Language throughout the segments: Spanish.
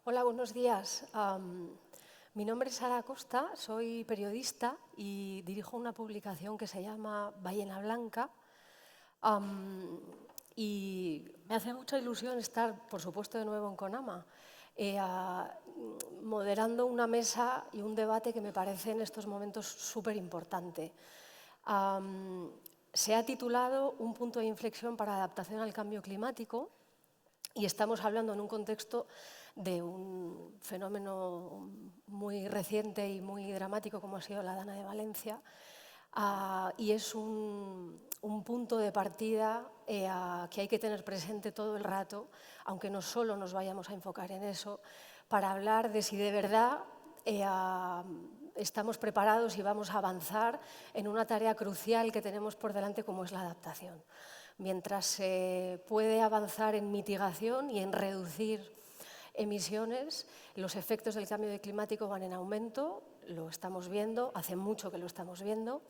Hola, buenos días. Mi nombre es Sara Costa, soy periodista y dirijo una publicación que se llama Ballena Blanca. Y me hace mucha ilusión estar, por supuesto, de nuevo en CONAMA, moderando una mesa y un debate que me parece en estos momentos súper importante. Se ha titulado Un punto de inflexión para la adaptación al cambio climático y estamos hablando en un contexto de un fenómeno muy reciente y muy dramático como ha sido la Dana de Valencia, y es un punto de partida que hay que tener presente todo el rato, aunque no solo nos vayamos a enfocar en eso, para hablar de si de verdad estamos preparados y vamos a avanzar en una tarea crucial que tenemos por delante como es la adaptación. Mientras se puede avanzar en mitigación y en reducir emisiones, los efectos del cambio climático van en aumento, lo estamos viendo, hace mucho que lo estamos viendo,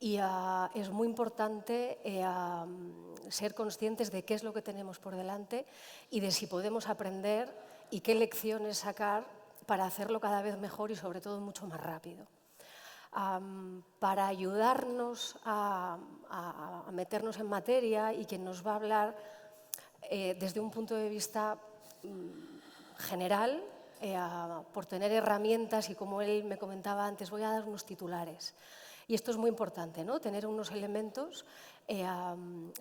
y es muy importante ser conscientes de qué es lo que tenemos por delante y de si podemos aprender y qué lecciones sacar para hacerlo cada vez mejor y sobre todo mucho más rápido. Para ayudarnos a meternos en materia y quien nos va a hablar desde un punto de vista general, por tener herramientas y como él me comentaba antes, voy a dar unos titulares. Y esto es muy importante, ¿no? Tener unos elementos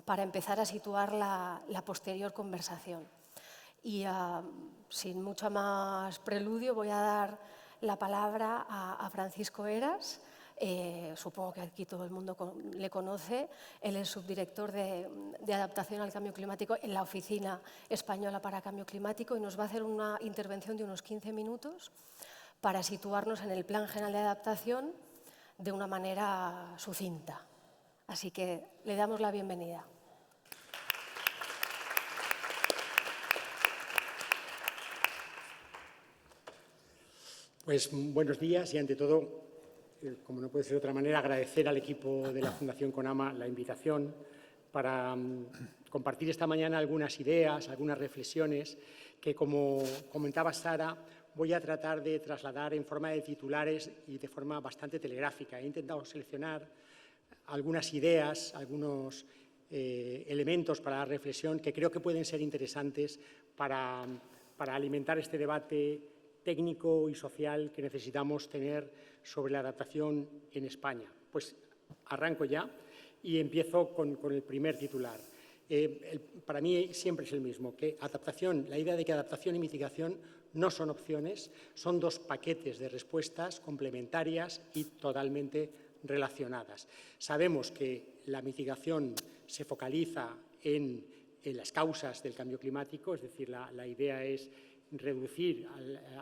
para empezar a situar la posterior conversación. Y sin mucho más preludio voy a dar la palabra a Francisco Heras. Supongo que aquí todo el mundo le conoce. Él es subdirector de adaptación al cambio climático en la Oficina Española para Cambio Climático y nos va a hacer una intervención de unos 15 minutos para situarnos en el Plan General de Adaptación de una manera sucinta. Así que le damos la bienvenida. Pues buenos días y ante todo, como no puede ser de otra manera, agradecer al equipo de la Fundación CONAMA la invitación para compartir esta mañana algunas ideas, algunas reflexiones que, como comentaba Sara, voy a tratar de trasladar en forma de titulares y de forma bastante telegráfica. He intentado seleccionar algunas ideas, algunos elementos para la reflexión que creo que pueden ser interesantes para alimentar este debate técnico y social que necesitamos tener sobre la adaptación en España. Pues arranco ya y empiezo con el primer titular. Para mí siempre es el mismo, que la idea de que adaptación y mitigación no son opciones, son dos paquetes de respuestas complementarias y totalmente relacionadas. Sabemos que la mitigación se focaliza en las causas del cambio climático, es decir, la idea es reducir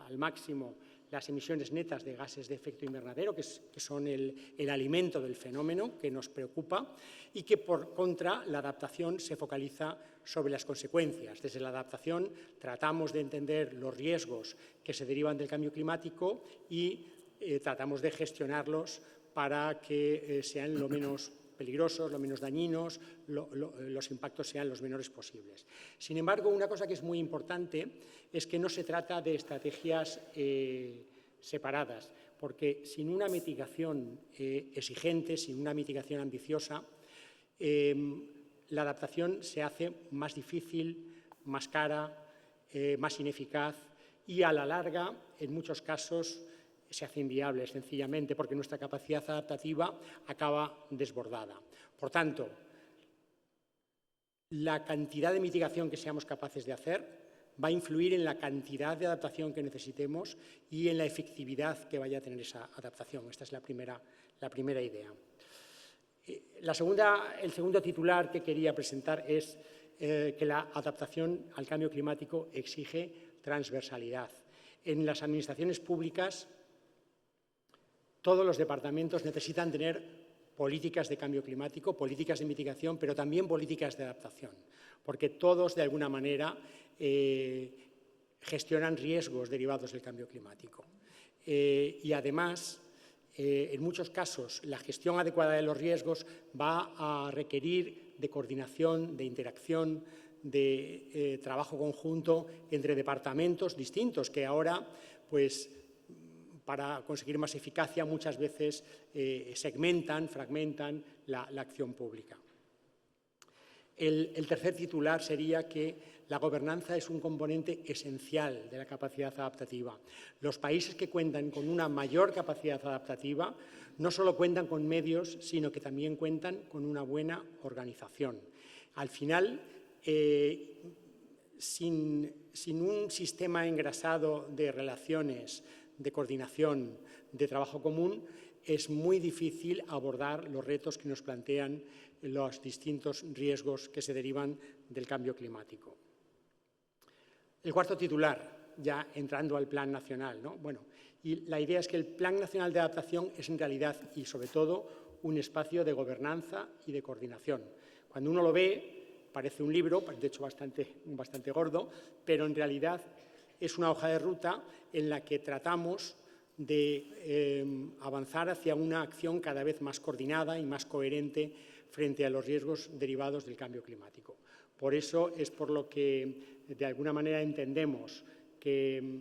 al máximo las emisiones netas de gases de efecto invernadero, que son el alimento del fenómeno que nos preocupa, y que, por contra, la adaptación se focaliza sobre las consecuencias. Desde la adaptación tratamos de entender los riesgos que se derivan del cambio climático y tratamos de gestionarlos para que sean lo menos peligrosos, lo menos dañinos, los impactos sean los menores posibles. Sin embargo, una cosa que es muy importante es que no se trata de estrategias separadas, porque sin una mitigación exigente, sin una mitigación ambiciosa, la adaptación se hace más difícil, más cara, más ineficaz y, a la larga, en muchos casos, se hace inviable, sencillamente, porque nuestra capacidad adaptativa acaba desbordada. Por tanto, la cantidad de mitigación que seamos capaces de hacer va a influir en la cantidad de adaptación que necesitemos y en la efectividad que vaya a tener esa adaptación. Esta es la primera idea. El segundo titular que quería presentar es que la adaptación al cambio climático exige transversalidad. En las administraciones públicas, todos los departamentos necesitan tener políticas de cambio climático, políticas de mitigación, pero también políticas de adaptación, porque todos, de alguna manera, gestionan riesgos derivados del cambio climático. Y, además, en muchos casos, la gestión adecuada de los riesgos va a requerir de coordinación, de interacción, de trabajo conjunto entre departamentos distintos que ahora, pues, para conseguir más eficacia, muchas veces segmentan, fragmentan la acción pública. El tercer titular sería que la gobernanza es un componente esencial de la capacidad adaptativa. Los países que cuentan con una mayor capacidad adaptativa no solo cuentan con medios, sino que también cuentan con una buena organización. Al final, sin un sistema engrasado de relaciones, de coordinación, de trabajo común, es muy difícil abordar los retos que nos plantean los distintos riesgos que se derivan del cambio climático. El cuarto titular, ya entrando al Plan Nacional, ¿no? Bueno, y la idea es que el Plan Nacional de Adaptación es en realidad y sobre todo un espacio de gobernanza y de coordinación. Cuando uno lo ve, parece un libro, de hecho bastante gordo, pero en realidad es una hoja de ruta en la que tratamos de avanzar hacia una acción cada vez más coordinada y más coherente frente a los riesgos derivados del cambio climático. Por eso es por lo que, de alguna manera, entendemos que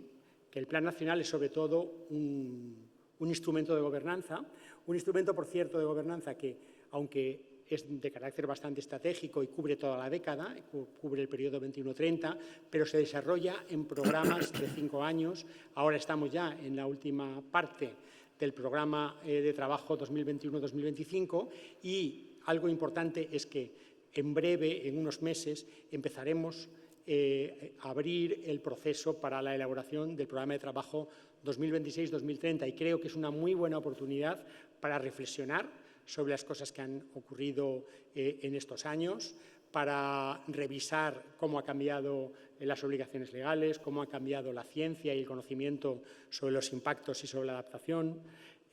el Plan Nacional es sobre todo un instrumento de gobernanza, un instrumento, por cierto, de gobernanza que, aunque es de carácter bastante estratégico y cubre toda la década, cubre el periodo 21-30, pero se desarrolla en programas de 5 años. Ahora estamos ya en la última parte del programa de trabajo 2021-2025 y algo importante es que en breve, en unos meses, empezaremos a abrir el proceso para la elaboración del programa de trabajo 2026-2030 y creo que es una muy buena oportunidad para reflexionar sobre las cosas que han ocurrido en estos años, para revisar cómo han cambiado las obligaciones legales, cómo ha cambiado la ciencia y el conocimiento sobre los impactos y sobre la adaptación,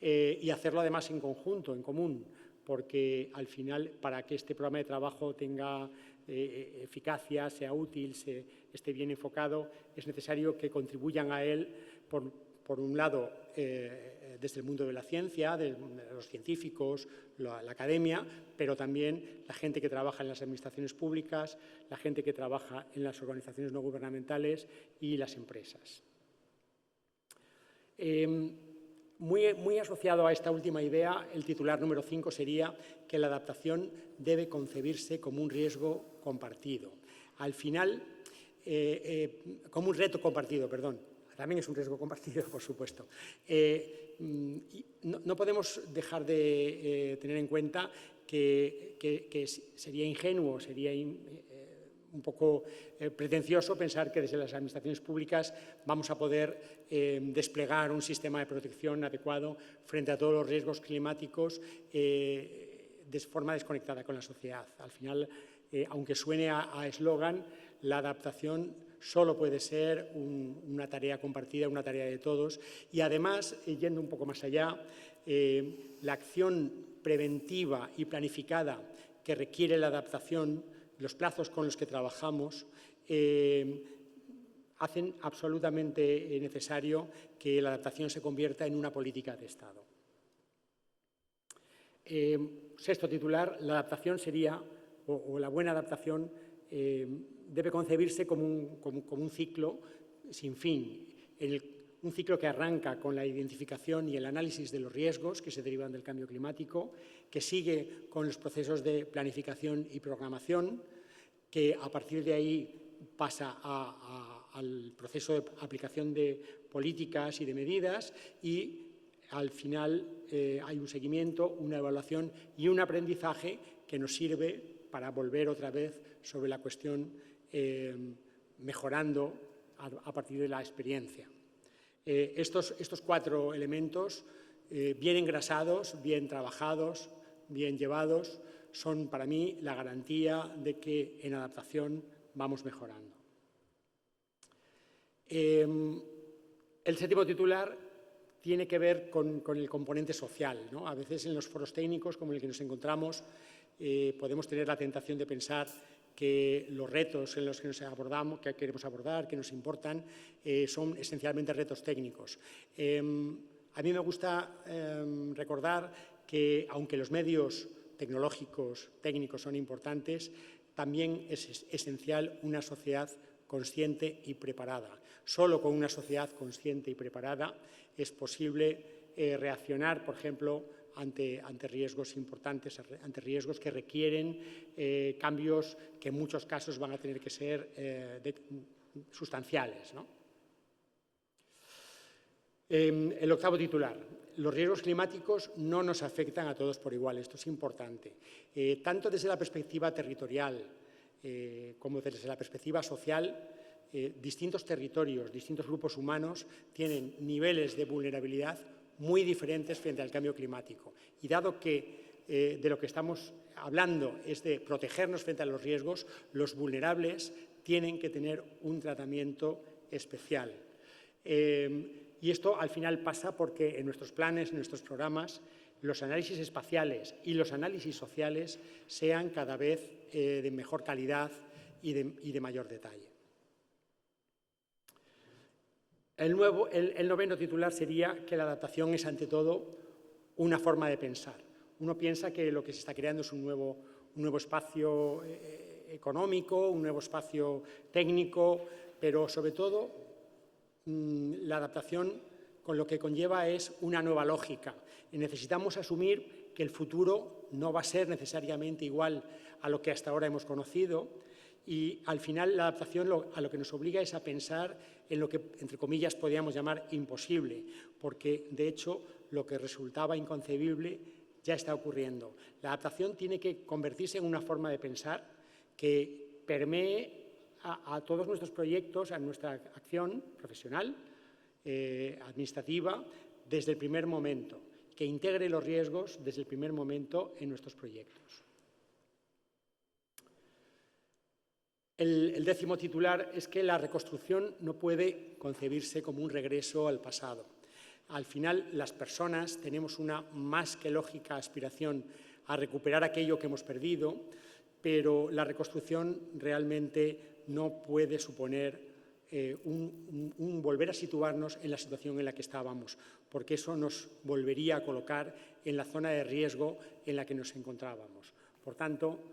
y hacerlo además en conjunto, en común, porque al final, para que este programa de trabajo tenga eficacia, sea útil, esté bien enfocado, es necesario que contribuyan a él, por un lado, desde el mundo de la ciencia, de los científicos, la academia, pero también la gente que trabaja en las administraciones públicas, la gente que trabaja en las organizaciones no gubernamentales y las empresas. Muy asociado a esta última idea, el titular número 5 sería que la adaptación debe concebirse como un riesgo compartido. Al final, como un reto compartido, perdón. También es un riesgo compartido, por supuesto. No podemos dejar de tener en cuenta que sería ingenuo, sería un poco pretencioso pensar que desde las administraciones públicas vamos a poder desplegar un sistema de protección adecuado frente a todos los riesgos climáticos de forma desconectada con la sociedad. Al final, aunque suene a eslogan, la adaptación solo puede ser una tarea compartida, una tarea de todos. Y además, yendo un poco más allá, la acción preventiva y planificada que requiere la adaptación, los plazos con los que trabajamos, hacen absolutamente necesario que la adaptación se convierta en una política de Estado. Sexto titular, la adaptación sería, o la buena adaptación, debe concebirse como un ciclo sin fin, un ciclo que arranca con la identificación y el análisis de los riesgos que se derivan del cambio climático, que sigue con los procesos de planificación y programación, que a partir de ahí pasa al proceso de aplicación de políticas y de medidas y al final hay un seguimiento, una evaluación y un aprendizaje que nos sirve para volver otra vez sobre la cuestión mejorando a partir de la experiencia. Estos 4 elementos, bien engrasados, bien trabajados, bien llevados, son para mí la garantía de que en adaptación vamos mejorando. El séptimo titular tiene que ver con el componente social, ¿no? A veces en los foros técnicos como el que nos encontramos podemos tener la tentación de pensar que los retos en los que que queremos abordar, que nos importan, son esencialmente retos técnicos. A mí me gusta recordar que, aunque los medios tecnológicos, técnicos son importantes, también es esencial una sociedad consciente y preparada. Solo con una sociedad consciente y preparada es posible reaccionar, por ejemplo, ante riesgos importantes, ante riesgos que requieren cambios que en muchos casos van a tener que ser sustanciales, ¿no? El octavo titular. Los riesgos climáticos no nos afectan a todos por igual. Esto es importante. Tanto desde la perspectiva territorial como desde la perspectiva social, distintos territorios, distintos grupos humanos tienen niveles de vulnerabilidad muy diferentes frente al cambio climático. Y dado que de lo que estamos hablando es de protegernos frente a los riesgos, los vulnerables tienen que tener un tratamiento especial. Y esto al final pasa porque en nuestros planes, en nuestros programas, los análisis espaciales y los análisis sociales sean cada vez de mejor calidad y de mayor detalle. El noveno titular sería que la adaptación es, ante todo, una forma de pensar. Uno piensa que lo que se está creando es un nuevo espacio económico, un nuevo espacio técnico, pero sobre todo la adaptación con lo que conlleva es una nueva lógica. Y necesitamos asumir que el futuro no va a ser necesariamente igual a lo que hasta ahora hemos conocido, y al final la adaptación a lo que nos obliga es a pensar en lo que, entre comillas, podríamos llamar imposible, porque de hecho lo que resultaba inconcebible ya está ocurriendo. La adaptación tiene que convertirse en una forma de pensar que permee a todos nuestros proyectos, a nuestra acción profesional, administrativa, desde el primer momento, que integre los riesgos desde el primer momento en nuestros proyectos. El décimo titular es que la reconstrucción no puede concebirse como un regreso al pasado. Al final, las personas tenemos una más que lógica aspiración a recuperar aquello que hemos perdido, pero la reconstrucción realmente no puede suponer un volver a situarnos en la situación en la que estábamos, porque eso nos volvería a colocar en la zona de riesgo en la que nos encontrábamos. Por tanto,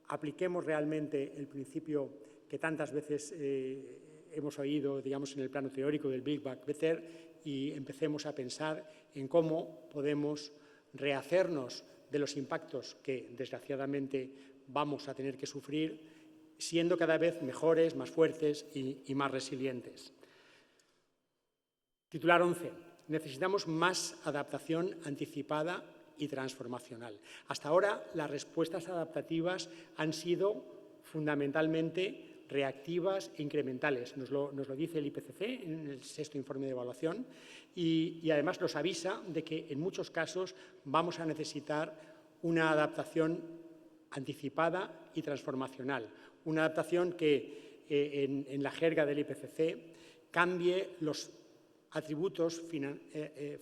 apliquemos realmente el principio que tantas veces hemos oído, digamos, en el plano teórico del Build Back Better, y empecemos a pensar en cómo podemos rehacernos de los impactos que, desgraciadamente, vamos a tener que sufrir, siendo cada vez mejores, más fuertes y más resilientes. Titular 11. Necesitamos más adaptación anticipada y transformacional. Hasta ahora, las respuestas adaptativas han sido fundamentalmente reactivas e incrementales. Nos lo dice el IPCC en el 6º informe de evaluación y además nos avisa de que en muchos casos vamos a necesitar una adaptación anticipada y transformacional. Una adaptación que en la jerga del IPCC cambie los atributos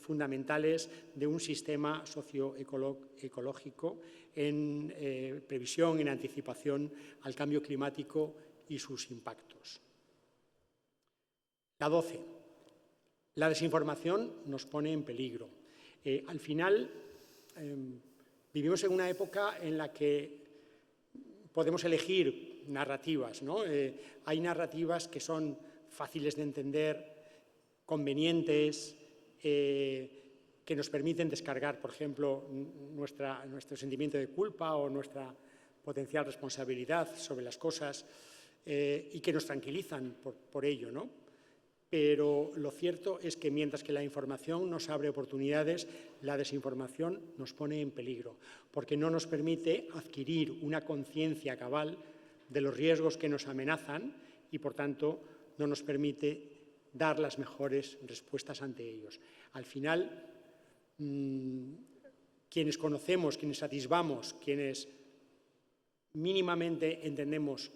fundamentales de un sistema socioecológico en previsión, en anticipación al cambio climático y sus impactos. La 12. La desinformación nos pone en peligro. Al final, vivimos en una época en la que podemos elegir narrativas, ¿no? Hay narrativas que son fáciles de entender, convenientes, que nos permiten descargar, por ejemplo, nuestro sentimiento de culpa o nuestra potencial responsabilidad sobre las cosas y que nos tranquilizan por ello, ¿no? Pero lo cierto es que mientras que la información nos abre oportunidades, la desinformación nos pone en peligro, porque no nos permite adquirir una conciencia cabal de los riesgos que nos amenazan y, por tanto, no nos permite dar las mejores respuestas ante ellos. Al final, quienes conocemos, quienes atisbamos, quienes mínimamente entendemos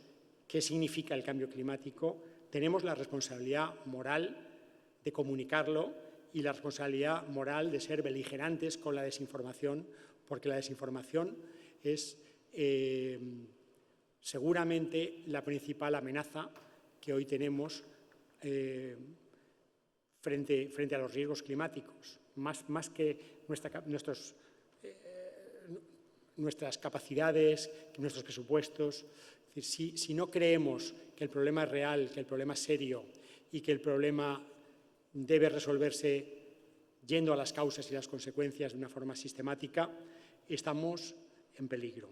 qué significa el cambio climático, tenemos la responsabilidad moral de comunicarlo y la responsabilidad moral de ser beligerantes con la desinformación, porque la desinformación es seguramente la principal amenaza que hoy tenemos frente a los riesgos climáticos, más que nuestras capacidades, nuestros presupuestos, Es decir, si no creemos que el problema es real, que el problema es serio y que el problema debe resolverse yendo a las causas y las consecuencias de una forma sistemática, estamos en peligro.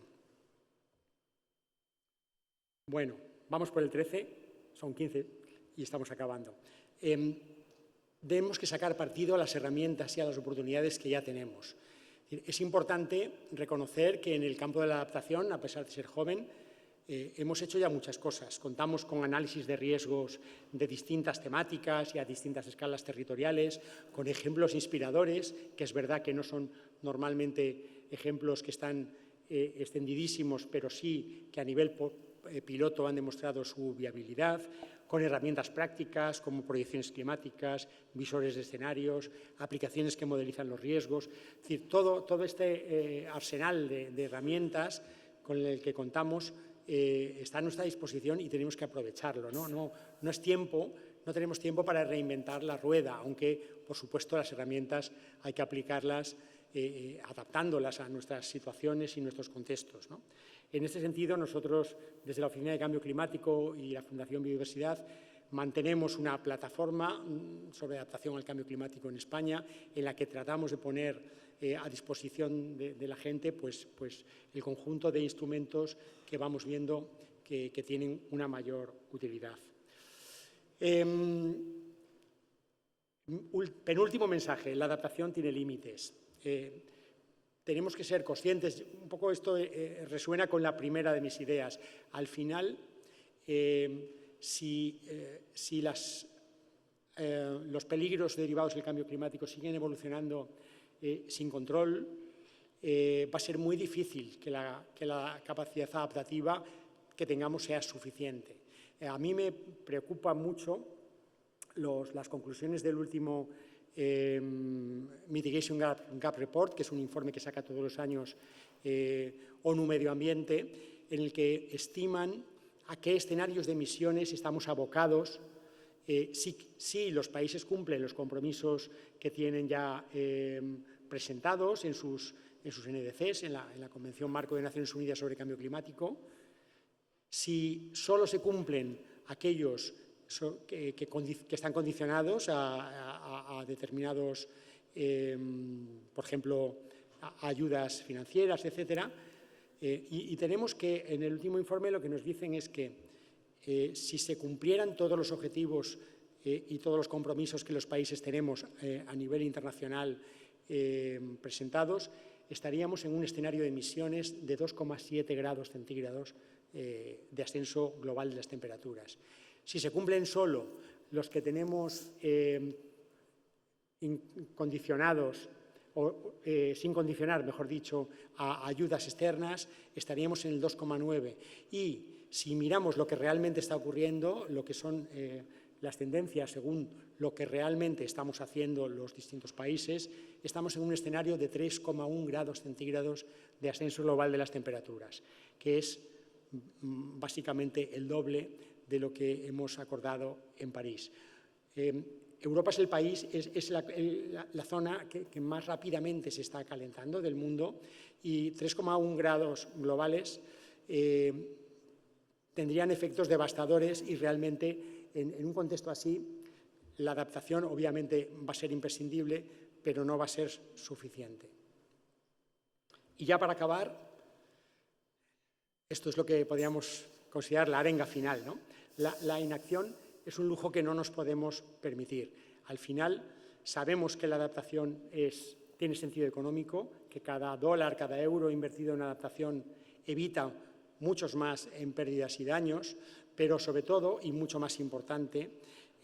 Bueno, vamos por el 13, son 15 y estamos acabando. Tenemos que sacar partido a las herramientas y a las oportunidades que ya tenemos. Es importante reconocer que en el campo de la adaptación, a pesar de ser joven, hemos hecho ya muchas cosas. Contamos con análisis de riesgos de distintas temáticas y a distintas escalas territoriales, con ejemplos inspiradores, que es verdad que no son normalmente ejemplos que están extendidísimos, pero sí que a nivel piloto han demostrado su viabilidad, con herramientas prácticas como proyecciones climáticas, visores de escenarios, aplicaciones que modelizan los riesgos. Es decir, todo este arsenal de herramientas con el que contamos está a nuestra disposición y tenemos que aprovecharlo. No es tiempo, no tenemos tiempo para reinventar la rueda, aunque, por supuesto, las herramientas hay que aplicarlas adaptándolas a nuestras situaciones y nuestros contextos, ¿no? En este sentido, nosotros, desde la Oficina de Cambio Climático y la Fundación Biodiversidad, mantenemos una plataforma sobre adaptación al cambio climático en España, en la que tratamos de poner a disposición de la gente pues, el conjunto de instrumentos que vamos viendo que tienen una mayor utilidad. Penúltimo mensaje: la adaptación tiene límites. Tenemos que ser conscientes, un poco esto resuena con la primera de mis ideas. Al final, si los peligros derivados del cambio climático siguen evolucionando sin control, va a ser muy difícil que la capacidad adaptativa que tengamos sea suficiente. A mí me preocupa mucho las conclusiones del último Mitigation Gap Report, que es un informe que saca todos los años ONU Medio Ambiente, en el que estiman a qué escenarios de emisiones estamos abocados si los países cumplen los compromisos que tienen ya presentados en sus NDCs, en la Convención Marco de Naciones Unidas sobre Cambio Climático, si solo se cumplen aquellos que están condicionados a determinados, por ejemplo, a ayudas financieras, etcétera. Y tenemos que, en el último informe, lo que nos dicen es que si se cumplieran todos los objetivos y todos los compromisos que los países tenemos a nivel internacional presentados, estaríamos en un escenario de emisiones de 2,7 grados centígrados de ascenso global de las temperaturas. Si se cumplen solo los que tenemos condicionados o sin condicionar, mejor dicho, a ayudas externas, estaríamos en el 2,9. Y si miramos lo que realmente está ocurriendo, lo que son las tendencias según lo que realmente estamos haciendo los distintos países, estamos en un escenario de 3,1 grados centígrados de ascenso global de las temperaturas, que es básicamente el doble de lo que hemos acordado en París. Europa es el país, es la zona que más rápidamente se está calentando del mundo, y 3,1 grados globales tendrían efectos devastadores, y realmente en un contexto así la adaptación obviamente va a ser imprescindible, pero no va a ser suficiente. Y ya para acabar, esto es lo que podríamos considerar la arenga final, ¿no? La inacción es un lujo que no nos podemos permitir. Al final, sabemos que la adaptación tiene sentido económico, que cada dólar, cada euro invertido en adaptación evita muchos más en pérdidas y daños, pero sobre todo, y mucho más importante,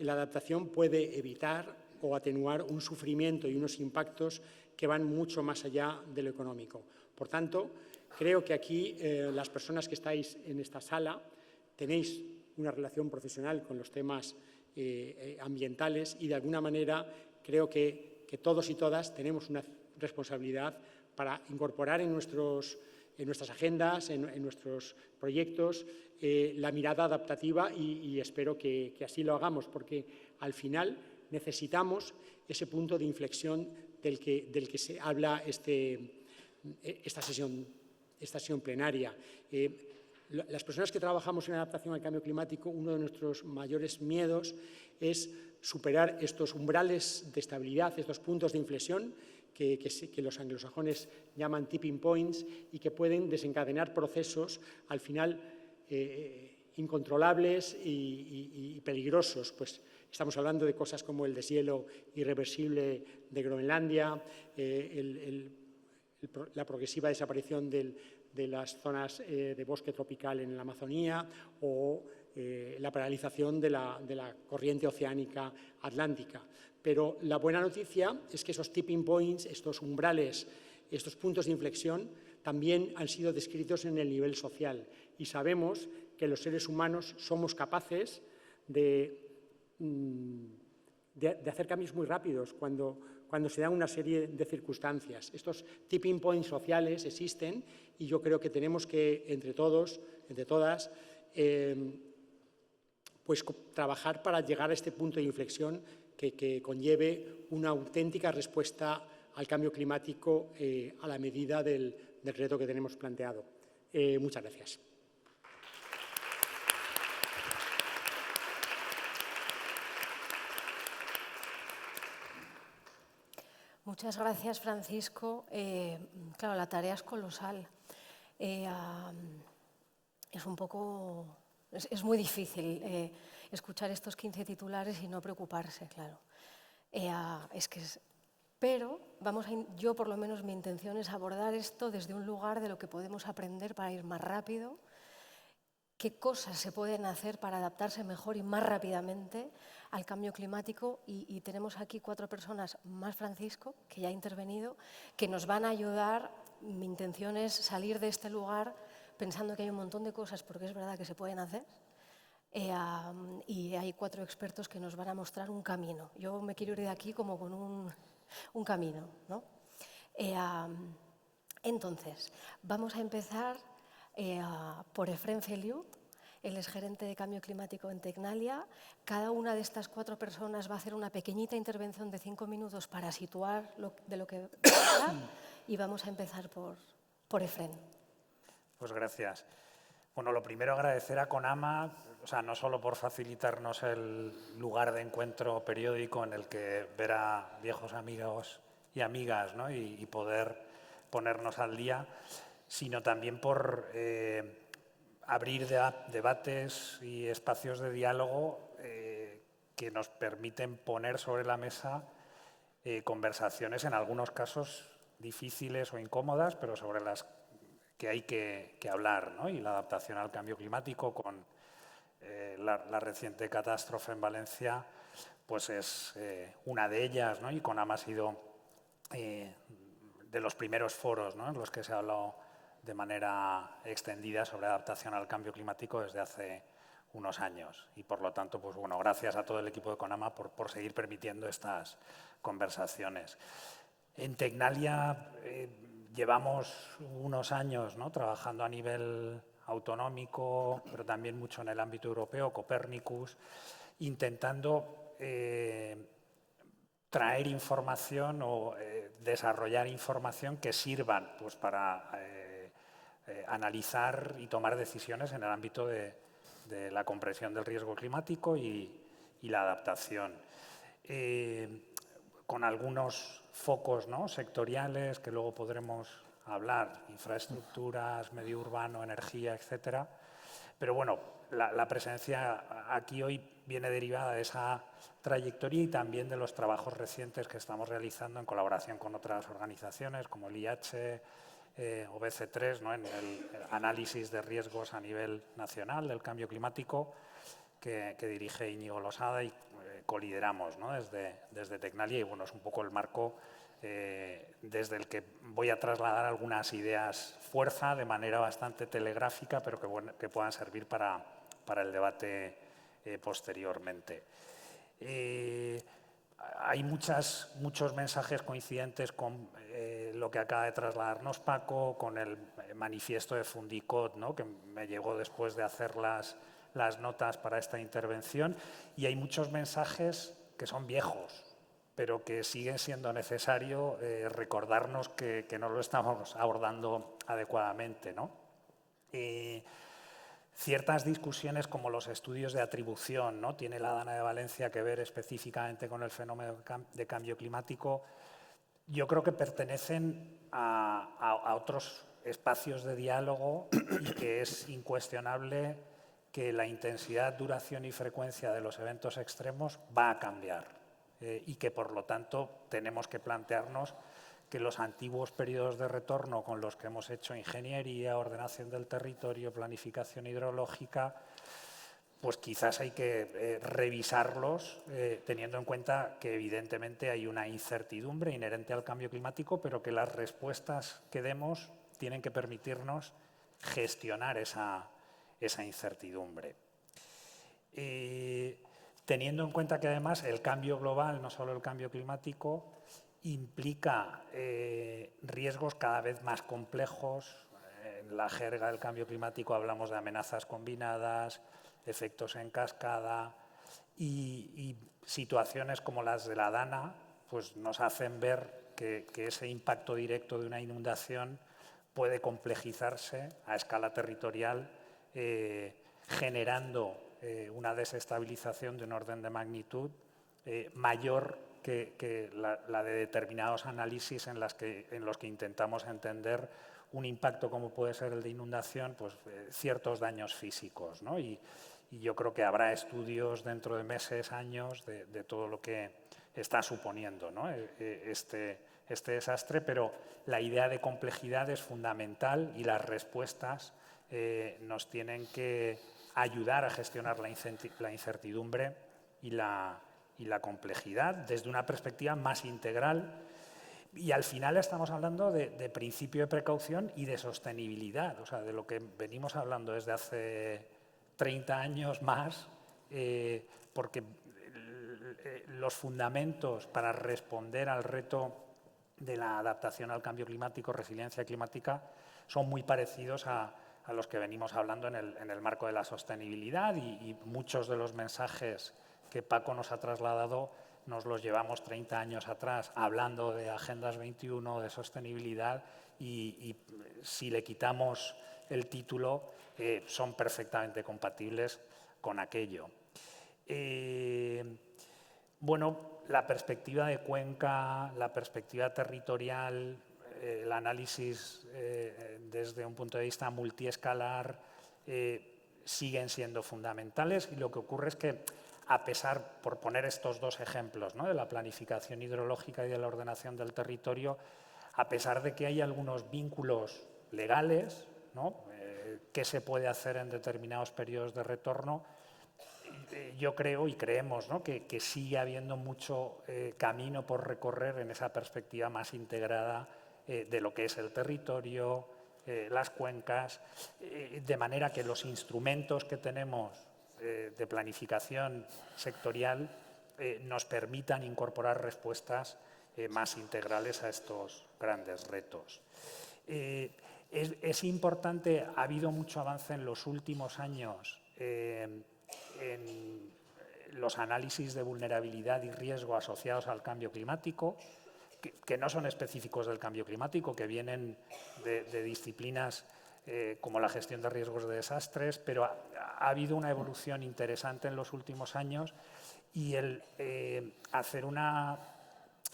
la adaptación puede evitar o atenuar un sufrimiento y unos impactos que van mucho más allá de lo económico. Por tanto, creo que aquí las personas que estáis en esta sala tenéis una relación profesional con los temas ambientales, y de alguna manera creo que todos y todas tenemos una responsabilidad para incorporar en nuestras agendas, en nuestros proyectos, la mirada adaptativa, y espero que así lo hagamos, porque al final necesitamos ese punto de inflexión del que se habla esta sesión plenaria. las personas que trabajamos en adaptación al cambio climático, uno de nuestros mayores miedos es superar estos umbrales de estabilidad, estos puntos de inflexión que los anglosajones llaman tipping points y que pueden desencadenar procesos al final incontrolables y peligrosos. Pues estamos hablando de cosas como el deshielo irreversible de Groenlandia, la progresiva desaparición de las zonas de bosque tropical en la Amazonía o la paralización de la corriente oceánica atlántica. Pero la buena noticia es que esos tipping points, estos umbrales, estos puntos de inflexión, también han sido descritos en el nivel social y sabemos que los seres humanos somos capaces de hacer cambios muy rápidos cuando se dan una serie de circunstancias. Estos tipping points sociales existen y yo creo que tenemos que, entre todos, entre todas, pues trabajar para llegar a este punto de inflexión que conlleve una auténtica respuesta al cambio climático a la medida del reto que tenemos planteado. Muchas gracias. Muchas gracias, Francisco. Claro, la tarea es colosal. Es muy difícil escuchar estos 15 titulares y no preocuparse, claro. Pero yo, por lo menos, mi intención es abordar esto desde un lugar de lo que podemos aprender para ir más rápido, qué cosas se pueden hacer para adaptarse mejor y más rápidamente al cambio climático. Y tenemos aquí 4 personas, más Francisco, que ya ha intervenido, que nos van a ayudar. Mi intención es salir de este lugar pensando que hay un montón de cosas, porque es verdad que se pueden hacer, y hay 4 expertos que nos van a mostrar un camino. Yo me quiero ir de aquí como con un camino, ¿no? Entonces, vamos a empezar por Efrén Feliu. Él es gerente de cambio climático en Tecnalia. Cada una de estas 4 personas va a hacer una pequeñita intervención de 5 minutos para situar de lo que habla, y vamos a empezar por Efrén. Pues gracias. Bueno, lo primero, agradecer a CONAMA, no solo por facilitarnos el lugar de encuentro periódico en el que ver a viejos amigos y amigas, ¿no? y poder ponernos al día, sino también por abrir debates y espacios de diálogo que nos permiten poner sobre la mesa conversaciones, en algunos casos difíciles o incómodas, pero sobre las que hay que hablar, ¿no? Y la adaptación al cambio climático con la reciente catástrofe en Valencia, pues es una de ellas, ¿no? Y CONAMA ha sido de los primeros foros, ¿no? En los que se ha hablado de manera extendida sobre adaptación al cambio climático desde hace unos años. Y por lo tanto, pues bueno, gracias a todo el equipo de CONAMA por seguir permitiendo estas conversaciones. En Tecnalia llevamos unos años, ¿no? Trabajando a nivel autonómico, pero también mucho en el ámbito europeo, Copernicus, intentando traer información o desarrollar información que sirvan, pues, para analizar y tomar decisiones en el ámbito de la comprensión del riesgo climático y la adaptación. Con algunos focos, ¿no? sectoriales que luego podremos hablar, infraestructuras, medio urbano, energía, etcétera. Pero bueno, la presencia aquí hoy viene derivada de esa trayectoria y también de los trabajos recientes que estamos realizando en colaboración con otras organizaciones como el IH o BC3, ¿no? en el análisis de riesgos a nivel nacional del cambio climático que dirige Íñigo Losada y colideramos, ¿no? desde Tecnalia, y bueno, es un poco el marco desde el que voy a trasladar algunas ideas fuerza de manera bastante telegráfica, pero que puedan servir para el debate posteriormente. Hay muchos mensajes coincidentes con lo que acaba de trasladarnos Paco, con el manifiesto de Fundicot, ¿no? que me llegó después de hacer las notas para esta intervención, y hay muchos mensajes que son viejos, pero que siguen siendo necesario recordarnos que no lo estamos abordando adecuadamente, ¿no? ciertas discusiones como los estudios de atribución, ¿no? Tiene la Dana de Valencia que ver específicamente con el fenómeno de cambio climático. Yo creo que pertenecen a otros espacios de diálogo y que es incuestionable que la intensidad, duración y frecuencia de los eventos extremos va a cambiar y que, por lo tanto, tenemos que plantearnos que los antiguos periodos de retorno con los que hemos hecho ingeniería, ordenación del territorio, planificación hidrológica, pues quizás hay que revisarlos teniendo en cuenta que evidentemente hay una incertidumbre inherente al cambio climático, pero que las respuestas que demos tienen que permitirnos gestionar esa incertidumbre. Teniendo en cuenta que además el cambio global, no solo el cambio climático, implica riesgos cada vez más complejos. En la jerga del cambio climático hablamos de amenazas combinadas, efectos en cascada y situaciones como las de la Dana pues nos hacen ver que ese impacto directo de una inundación puede complejizarse a escala territorial, generando una desestabilización de un orden de magnitud mayor que la de determinados análisis en los que intentamos entender un impacto como puede ser el de inundación, pues ciertos daños físicos, ¿no? Y yo creo que habrá estudios dentro de meses, años, de todo lo que está suponiendo, ¿no? este desastre, pero la idea de complejidad es fundamental y las respuestas nos tienen que ayudar a gestionar la incertidumbre y la complejidad desde una perspectiva más integral. Y al final estamos hablando de principio de precaución y de sostenibilidad, o sea, de lo que venimos hablando desde hace 30 años más, porque los fundamentos para responder al reto de la adaptación al cambio climático, resiliencia climática, son muy parecidos a los que venimos hablando en el marco de la sostenibilidad y muchos de los mensajes que Paco nos ha trasladado nos los llevamos 30 años atrás hablando de Agendas 21, de sostenibilidad y si le quitamos el título son perfectamente compatibles con aquello. Bueno, la perspectiva de cuenca, la perspectiva territorial, el análisis desde un punto de vista multiescalar siguen siendo fundamentales y lo que ocurre es que a pesar, por poner estos dos ejemplos, ¿no?, de la planificación hidrológica y de la ordenación del territorio, a pesar de que hay algunos vínculos legales, ¿no?, qué se puede hacer en determinados periodos de retorno, yo creo y creemos, ¿no?, que sigue habiendo mucho camino por recorrer en esa perspectiva más integrada de lo que es el territorio, las cuencas, de manera que los instrumentos que tenemos de planificación sectorial nos permitan incorporar respuestas más integrales a estos grandes retos. Es importante, ha habido mucho avance en los últimos años en los análisis de vulnerabilidad y riesgo asociados al cambio climático, que no son específicos del cambio climático, que vienen de disciplinas como la gestión de riesgos de desastres, pero ha habido una evolución interesante en los últimos años y el hacer una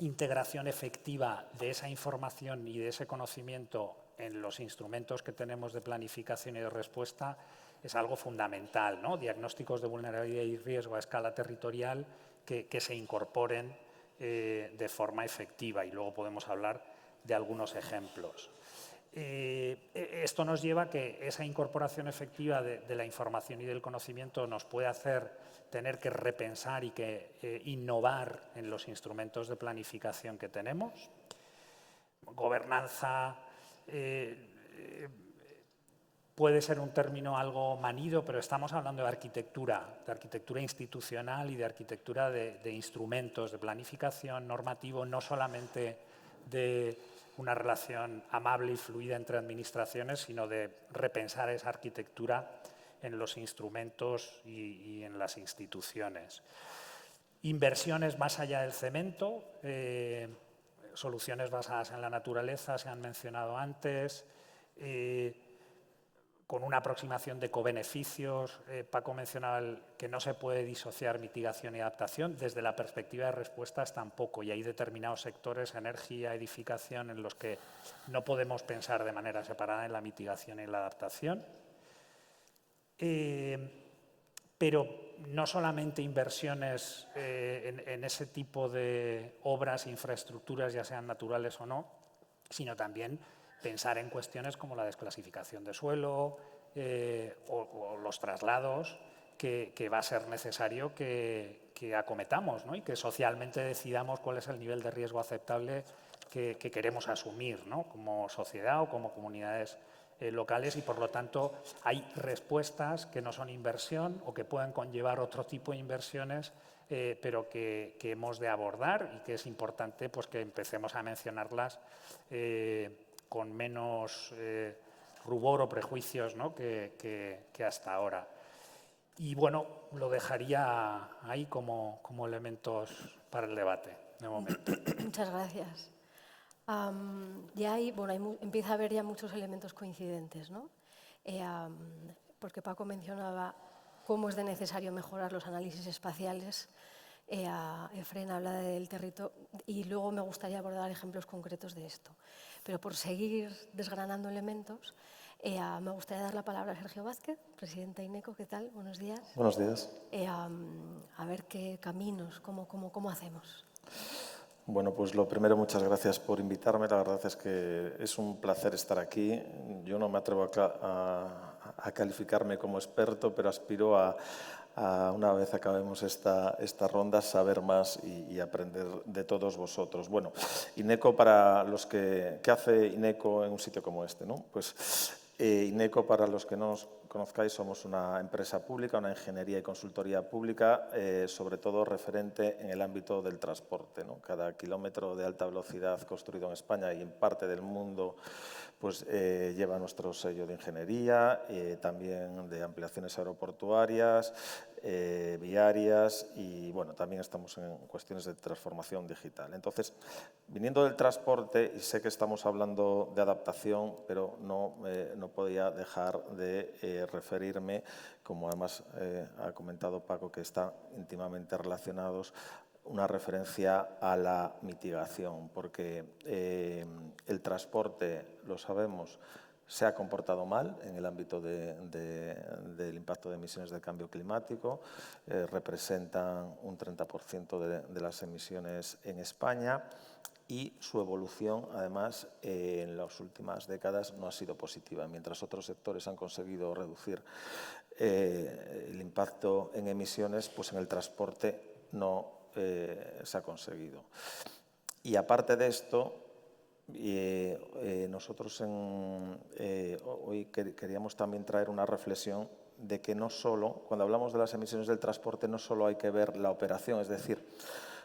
integración efectiva de esa información y de ese conocimiento en los instrumentos que tenemos de planificación y de respuesta es algo fundamental, ¿no? Diagnósticos de vulnerabilidad y riesgo a escala territorial que se incorporen de forma efectiva y luego podemos hablar de algunos ejemplos. Esto nos lleva a que esa incorporación efectiva de la información y del conocimiento nos puede hacer tener que repensar y que innovar en los instrumentos de planificación que tenemos. Gobernanza puede ser un término algo manido, pero estamos hablando de arquitectura institucional y de arquitectura de instrumentos de planificación normativo, no solamente de una relación amable y fluida entre administraciones, sino de repensar esa arquitectura en los instrumentos y en las instituciones. Inversiones más allá del cemento, soluciones basadas en la naturaleza, se han mencionado antes, con una aproximación de cobeneficios. Paco mencionaba que no se puede disociar mitigación y adaptación. Desde la perspectiva de respuestas tampoco, y hay determinados sectores, energía, edificación, en los que no podemos pensar de manera separada en la mitigación y la adaptación. Pero no solamente inversiones en ese tipo de obras, infraestructuras, ya sean naturales o no, sino también pensar en cuestiones como la desclasificación de suelo o los traslados que va a ser necesario que acometamos, ¿no? Y que socialmente decidamos cuál es el nivel de riesgo aceptable que queremos asumir, ¿no? Como sociedad o como comunidades locales, y por lo tanto hay respuestas que no son inversión o que pueden conllevar otro tipo de inversiones, pero que hemos de abordar, y que es importante pues, que empecemos a mencionarlas con menos rubor o prejuicios, ¿no? que hasta ahora. Y bueno, lo dejaría ahí como elementos para el debate de momento. Muchas gracias. Empieza a haber ya muchos elementos coincidentes, ¿no? Porque Paco mencionaba cómo es de necesario mejorar los análisis espaciales. Efrén habla del territorio, y luego me gustaría abordar ejemplos concretos de esto. Pero por seguir desgranando elementos, me gustaría dar la palabra a Sergio Vázquez, presidente de INECO. ¿Qué tal? Buenos días. Buenos días. A ver qué caminos, cómo hacemos. Bueno, pues lo primero, muchas gracias por invitarme. La verdad es que es un placer estar aquí. Yo no me atrevo a calificarme como experto, pero aspiro a una vez acabemos esta ronda, saber más y aprender de todos vosotros. Bueno, INECO, para los ¿qué hace INECO en un sitio como este, ¿no? Pues INECO, para los que no os conozcáis, somos una empresa pública, una ingeniería y consultoría pública, sobre todo referente en el ámbito del transporte, ¿no? Cada kilómetro de alta velocidad construido en España y en parte del mundo pues, lleva nuestro sello de ingeniería, también de ampliaciones aeroportuarias, viarias, y bueno, también estamos en cuestiones de transformación digital. Entonces, viniendo del transporte, y sé que estamos hablando de adaptación, pero no podía dejar de referirme, como además ha comentado Paco, que están íntimamente relacionados, una referencia a la mitigación, porque el transporte, lo sabemos, se ha comportado mal en el ámbito del impacto de emisiones del cambio climático. Representan un 30% de las emisiones en España, y su evolución, además, en las últimas décadas no ha sido positiva. Mientras otros sectores han conseguido reducir el impacto en emisiones, pues en el transporte no se ha conseguido. Y aparte de esto, nosotros hoy queríamos también traer una reflexión de que no solo, cuando hablamos de las emisiones del transporte, no solo hay que ver la operación, es decir,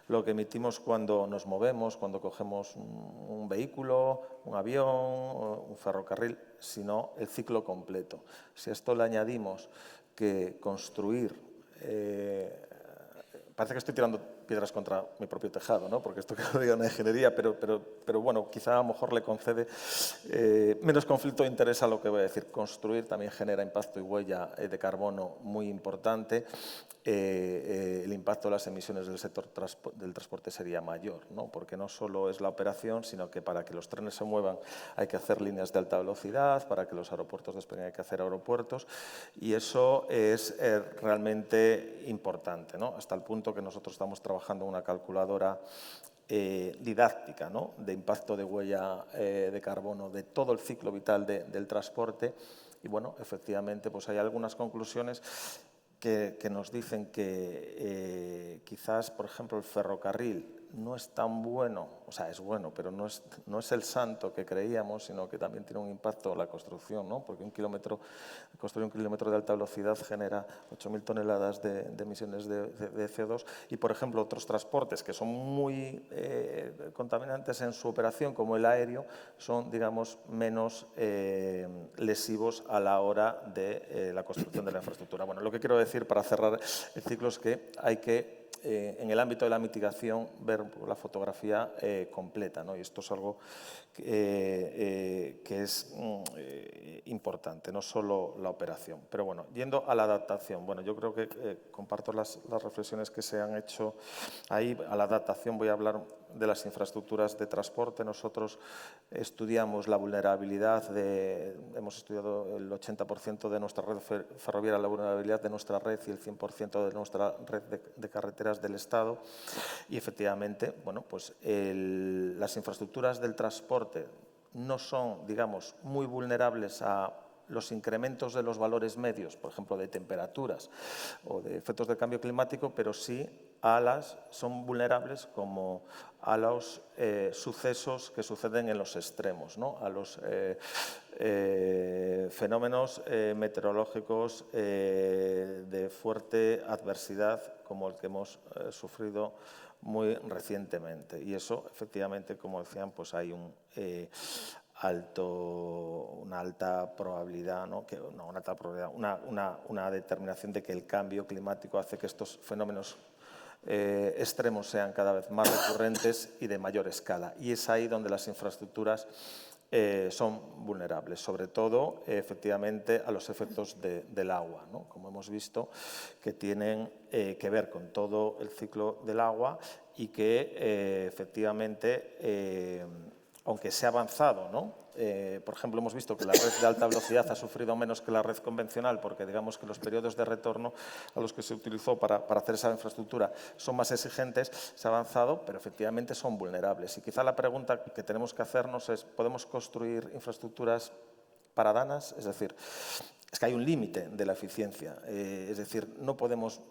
lo que emitimos cuando nos movemos, cuando cogemos un vehículo, un avión, un ferrocarril, sino el ciclo completo. Si a esto le añadimos que construir, parece que estoy tirando piedras contra mi propio tejado, ¿no? Porque esto que lo diga una ingeniería, pero bueno, quizá a lo mejor le concede menos conflicto de interés a lo que voy a decir. Construir también genera impacto y huella de carbono muy importante. El impacto de las emisiones del sector del transporte sería mayor, ¿no? Porque no solo es la operación, sino que para que los trenes se muevan hay que hacer líneas de alta velocidad, para que los aeropuertos despeguen hay que hacer aeropuertos, y eso es realmente importante, ¿no? Hasta el punto que nosotros estamos trabajando en una calculadora didáctica, ¿no? De impacto de huella de carbono de todo el ciclo vital del transporte, y bueno, efectivamente pues hay algunas conclusiones que nos dicen que quizás, por ejemplo, el ferrocarril no es tan bueno, o sea, es bueno, pero no es el santo que creíamos, sino que también tiene un impacto la construcción, ¿no? Porque construir un kilómetro de alta velocidad genera 8.000 toneladas de emisiones de CO2, y, por ejemplo, otros transportes que son muy contaminantes en su operación, como el aéreo, son, digamos, menos lesivos a la hora de la construcción de la infraestructura. Bueno, lo que quiero decir para cerrar el ciclo es que hay que en el ámbito de la mitigación, ver la fotografía completa, ¿no? Y esto es algo que es importante, no solo la operación. Pero bueno, yendo a la adaptación, bueno, yo creo que comparto las reflexiones que se han hecho ahí. A la adaptación voy a hablar de las infraestructuras de transporte. Nosotros estudiamos la vulnerabilidad hemos estudiado el 80% de nuestra red ferroviaria, la vulnerabilidad de nuestra red y el 100% de nuestra red de carreteras del Estado. Y efectivamente, bueno, pues las infraestructuras del transporte no son, digamos, muy vulnerables a los incrementos de los valores medios, por ejemplo, de temperaturas o de efectos del cambio climático, pero sí son vulnerables como a los sucesos que suceden en los extremos, ¿no? A los fenómenos meteorológicos de fuerte adversidad como el que hemos sufrido muy recientemente. Y eso, efectivamente, como decían, pues hay una alta probabilidad, ¿no? Una determinación de que el cambio climático hace que estos fenómenos extremos sean cada vez más recurrentes y de mayor escala. Y es ahí donde las infraestructuras son vulnerables, sobre todo, efectivamente, a los efectos del agua, ¿no? Como hemos visto, que tienen que ver con todo el ciclo del agua y que, efectivamente, aunque se ha avanzado, ¿no? Por ejemplo, hemos visto que la red de alta velocidad ha sufrido menos que la red convencional porque, digamos, que los periodos de retorno a los que se utilizó para hacer esa infraestructura son más exigentes, se ha avanzado, pero efectivamente son vulnerables. Y quizá la pregunta que tenemos que hacernos es, ¿podemos construir infraestructuras para danas? Es decir, es que hay un límite de la eficiencia. Es decir, no podemos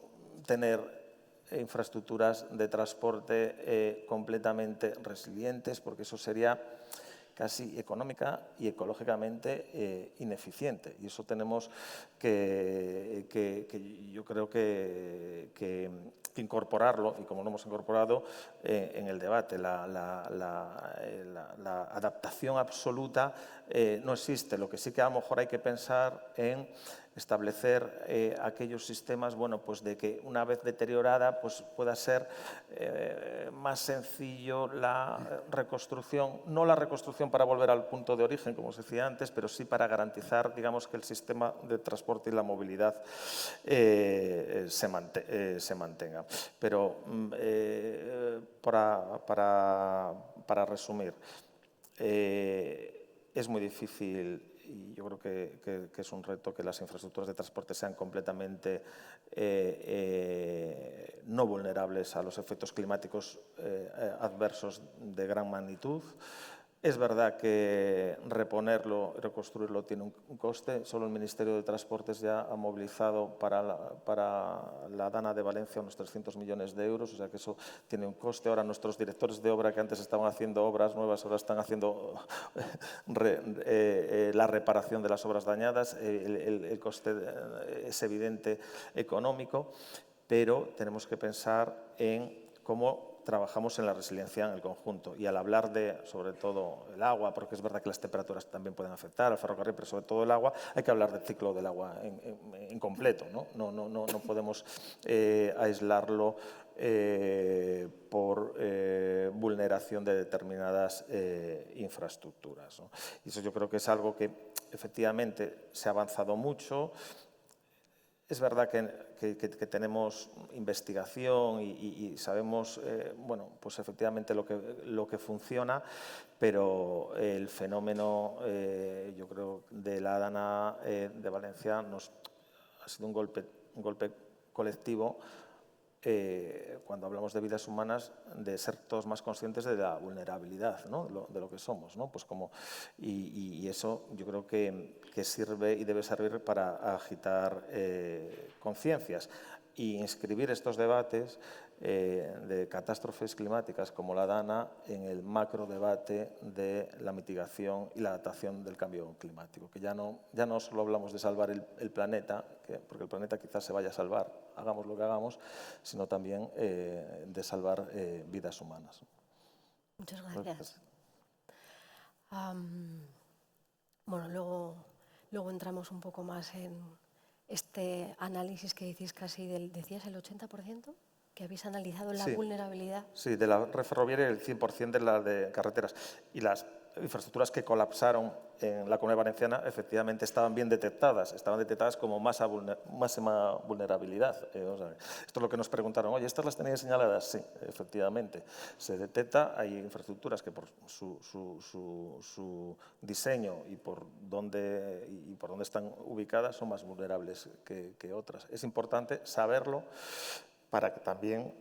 tener infraestructuras de transporte completamente resilientes, porque eso sería casi económica y ecológicamente ineficiente. Y eso tenemos que yo creo que incorporarlo, y como lo hemos incorporado en el debate, la adaptación absoluta no existe. Lo que sí que a lo mejor hay que pensar en establecer aquellos sistemas, bueno, pues de que una vez deteriorada pues pueda ser más sencillo la reconstrucción, no la reconstrucción para volver al punto de origen, como os decía antes, pero sí para garantizar, digamos, que el sistema de transporte y la movilidad se mantenga. Pero para resumir, es muy difícil. Y yo creo que es un reto que las infraestructuras de transporte sean completamente no vulnerables a los efectos climáticos adversos de gran magnitud. Es verdad que reponerlo, reconstruirlo tiene un coste. Solo el Ministerio de Transportes ya ha movilizado para la Dana de Valencia unos 300 millones de euros, o sea que eso tiene un coste. Ahora nuestros directores de obra que antes estaban haciendo obras nuevas, ahora están haciendo la reparación de las obras dañadas. El coste es evidente económico, pero tenemos que pensar en cómo trabajamos en la resiliencia en el conjunto. Y al hablar de, sobre todo, el agua, porque es verdad que las temperaturas también pueden afectar al ferrocarril, pero sobre todo el agua, hay que hablar del ciclo del agua en completo, ¿no? No podemos aislarlo por vulneración de determinadas infraestructuras, ¿no? Y eso yo creo que es algo que efectivamente se ha avanzado mucho. Es verdad que tenemos investigación y sabemos, bueno, pues efectivamente lo que funciona, pero el fenómeno, yo creo, de la Dana de Valencia ha sido un golpe colectivo. Cuando hablamos de vidas humanas, de ser todos más conscientes de la vulnerabilidad, ¿no? de lo que somos, ¿no? Pues y eso yo creo que sirve y debe servir para agitar conciencias y inscribir estos debates de catástrofes climáticas como la Dana en el macro debate de la mitigación y la adaptación del cambio climático, que ya no solo hablamos de salvar el planeta, porque el planeta quizás se vaya a salvar, hagamos lo que hagamos, sino también de salvar vidas humanas. Muchas gracias. Bueno, luego entramos un poco más en este análisis que decís casi decías el 80%. que habéis analizado la Sí. vulnerabilidad. Sí, de la red ferroviaria el 100% de la de carreteras. Y las infraestructuras que colapsaron en la Comunidad Valenciana efectivamente estaban bien detectadas, estaban detectadas como máxima vulnerabilidad. O sea, esto es lo que nos preguntaron, oye, ¿estas las tenéis señaladas? Sí, efectivamente. Se detecta, hay infraestructuras que por su diseño y por dónde están ubicadas son más vulnerables que otras. Es importante saberlo para que también,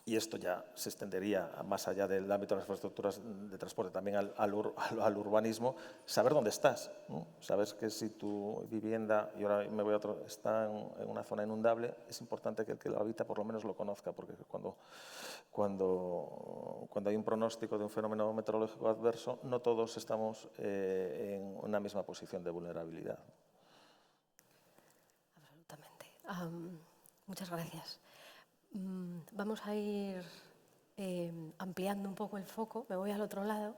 y esto ya se extendería más allá del ámbito de las infraestructuras de transporte, también al urbanismo, saber dónde estás, ¿no? Sabes que si tu vivienda, y ahora me voy a otro, está en una zona inundable, es importante que el que lo habita por lo menos lo conozca, porque cuando hay un pronóstico de un fenómeno meteorológico adverso, no todos estamos en una misma posición de vulnerabilidad. Absolutamente. Muchas gracias. Vamos a ir ampliando un poco el foco. Me voy al otro lado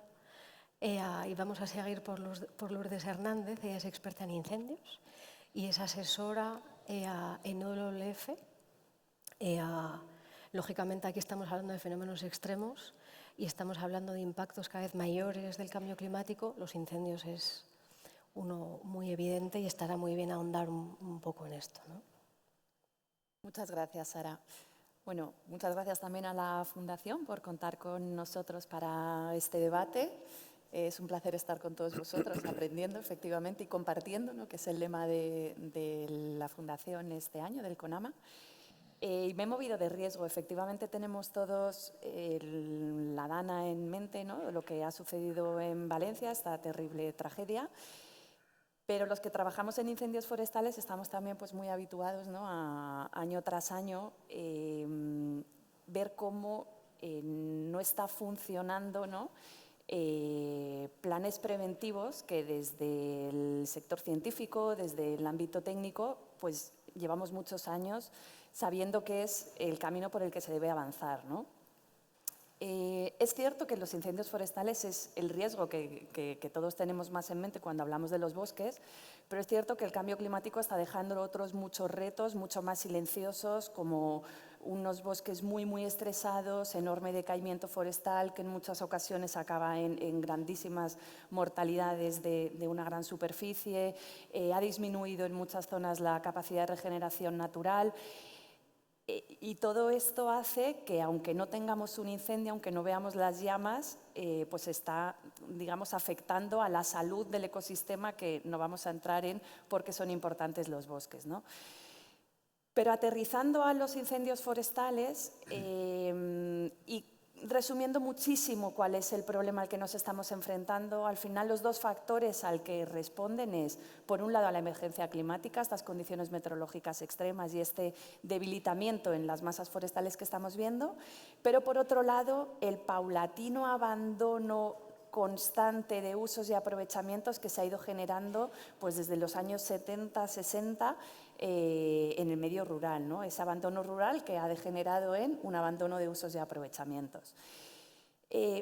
y vamos a seguir por Lourdes Hernández. Ella es experta en incendios y es asesora en OLF. Lógicamente, aquí estamos hablando de fenómenos extremos y estamos hablando de impactos cada vez mayores del cambio climático. Los incendios es uno muy evidente y estará muy bien ahondar un poco en esto, ¿no? Muchas gracias, Sara. Bueno, muchas gracias también a la Fundación por contar con nosotros para este debate. Es un placer estar con todos vosotros, aprendiendo efectivamente y compartiendo, ¿no?, que es el lema de la Fundación este año, del CONAMA. Y me he movido de riesgo. Efectivamente tenemos todos la DANA en mente, ¿no?, lo que ha sucedido en Valencia, esta terrible tragedia. Pero los que trabajamos en incendios forestales estamos también pues, muy habituados, ¿no?, a año tras año ver cómo no está funcionando, ¿no?, planes preventivos que desde el sector científico, desde el ámbito técnico, pues llevamos muchos años sabiendo que es el camino por el que se debe avanzar, ¿no? Es cierto que los incendios forestales es el riesgo que todos tenemos más en mente cuando hablamos de los bosques, pero es cierto que el cambio climático está dejando otros muchos retos, mucho más silenciosos, como unos bosques muy, muy estresados, enorme decaimiento forestal que en muchas ocasiones acaba en grandísimas mortalidades de una gran superficie, ha disminuido en muchas zonas la capacidad de regeneración natural. Y todo esto hace que, aunque no tengamos un incendio, aunque no veamos las llamas, pues está, digamos, afectando a la salud del ecosistema, que no vamos a entrar en porque son importantes los bosques, ¿no? Pero aterrizando a los incendios forestales y resumiendo muchísimo cuál es el problema al que nos estamos enfrentando, al final los dos factores al que responden es, por un lado, a la emergencia climática, estas condiciones meteorológicas extremas y este debilitamiento en las masas forestales que estamos viendo, pero por otro lado, el paulatino abandono constante de usos y aprovechamientos que se ha ido generando pues, desde los años 70, 60 en el medio rural, ¿no? Ese abandono rural que ha degenerado en un abandono de usos y aprovechamientos.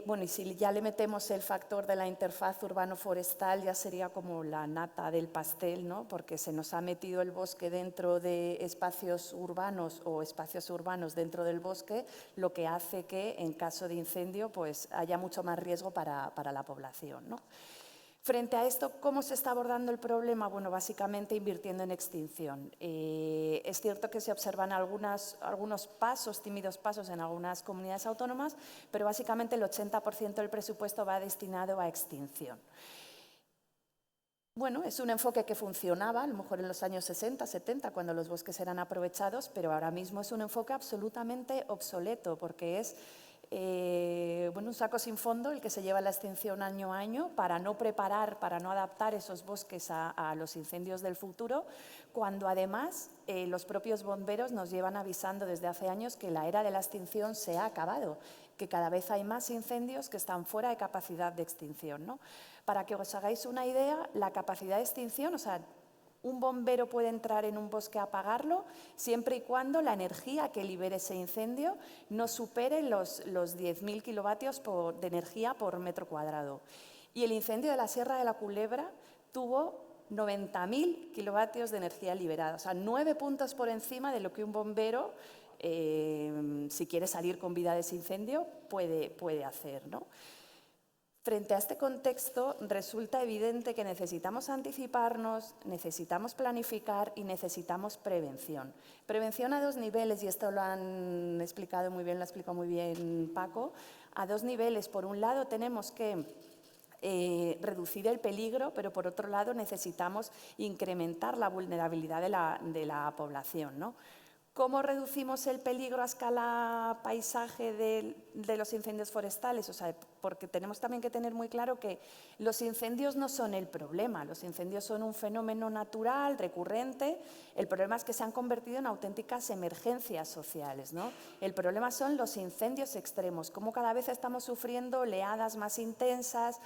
Bueno, y si ya le metemos el factor de la interfaz urbano-forestal, ya sería como la nata del pastel, ¿no? Porque se nos ha metido el bosque dentro de espacios urbanos o espacios urbanos dentro del bosque, lo que hace que en caso de incendio pues, haya mucho más riesgo para la población, ¿no? Frente a esto, ¿cómo se está abordando el problema? Bueno, básicamente invirtiendo en extinción. Es cierto que se observan algunos pasos, tímidos pasos en algunas comunidades autónomas, pero básicamente el 80% del presupuesto va destinado a extinción. Bueno, es un enfoque que funcionaba, a lo mejor en los años 60, 70, cuando los bosques eran aprovechados, pero ahora mismo es un enfoque absolutamente obsoleto, porque es bueno, un saco sin fondo el que se lleva la extinción año a año para no preparar, para no adaptar esos bosques a los incendios del futuro, cuando además los propios bomberos nos llevan avisando desde hace años que la era de la extinción se ha acabado, que cada vez hay más incendios que están fuera de capacidad de extinción, ¿no? Para que os hagáis una idea, la capacidad de extinción, o sea, un bombero puede entrar en un bosque a apagarlo siempre y cuando la energía que libere ese incendio no supere los 10.000 kilovatios de energía por metro cuadrado. Y el incendio de la Sierra de la Culebra tuvo 90.000 kilovatios de energía liberada, o sea, 9 puntos por encima de lo que un bombero si quiere salir con vida de ese incendio, puede hacer, ¿no? Frente a este contexto, resulta evidente que necesitamos anticiparnos, necesitamos planificar y necesitamos prevención. Prevención a dos niveles, y esto lo han explicado muy bien, lo ha explicado muy bien Paco, a dos niveles. Por un lado, tenemos que reducir el peligro, pero por otro lado necesitamos incrementar la vulnerabilidad de la población, ¿no? ¿Cómo reducimos el peligro a escala paisaje de los incendios forestales? O sea, porque tenemos también que tener muy claro que los incendios no son el problema, los incendios son un fenómeno natural, recurrente. El problema es que se han convertido en auténticas emergencias sociales, ¿no? El problema son los incendios extremos, cómo cada vez estamos sufriendo oleadas más intensas,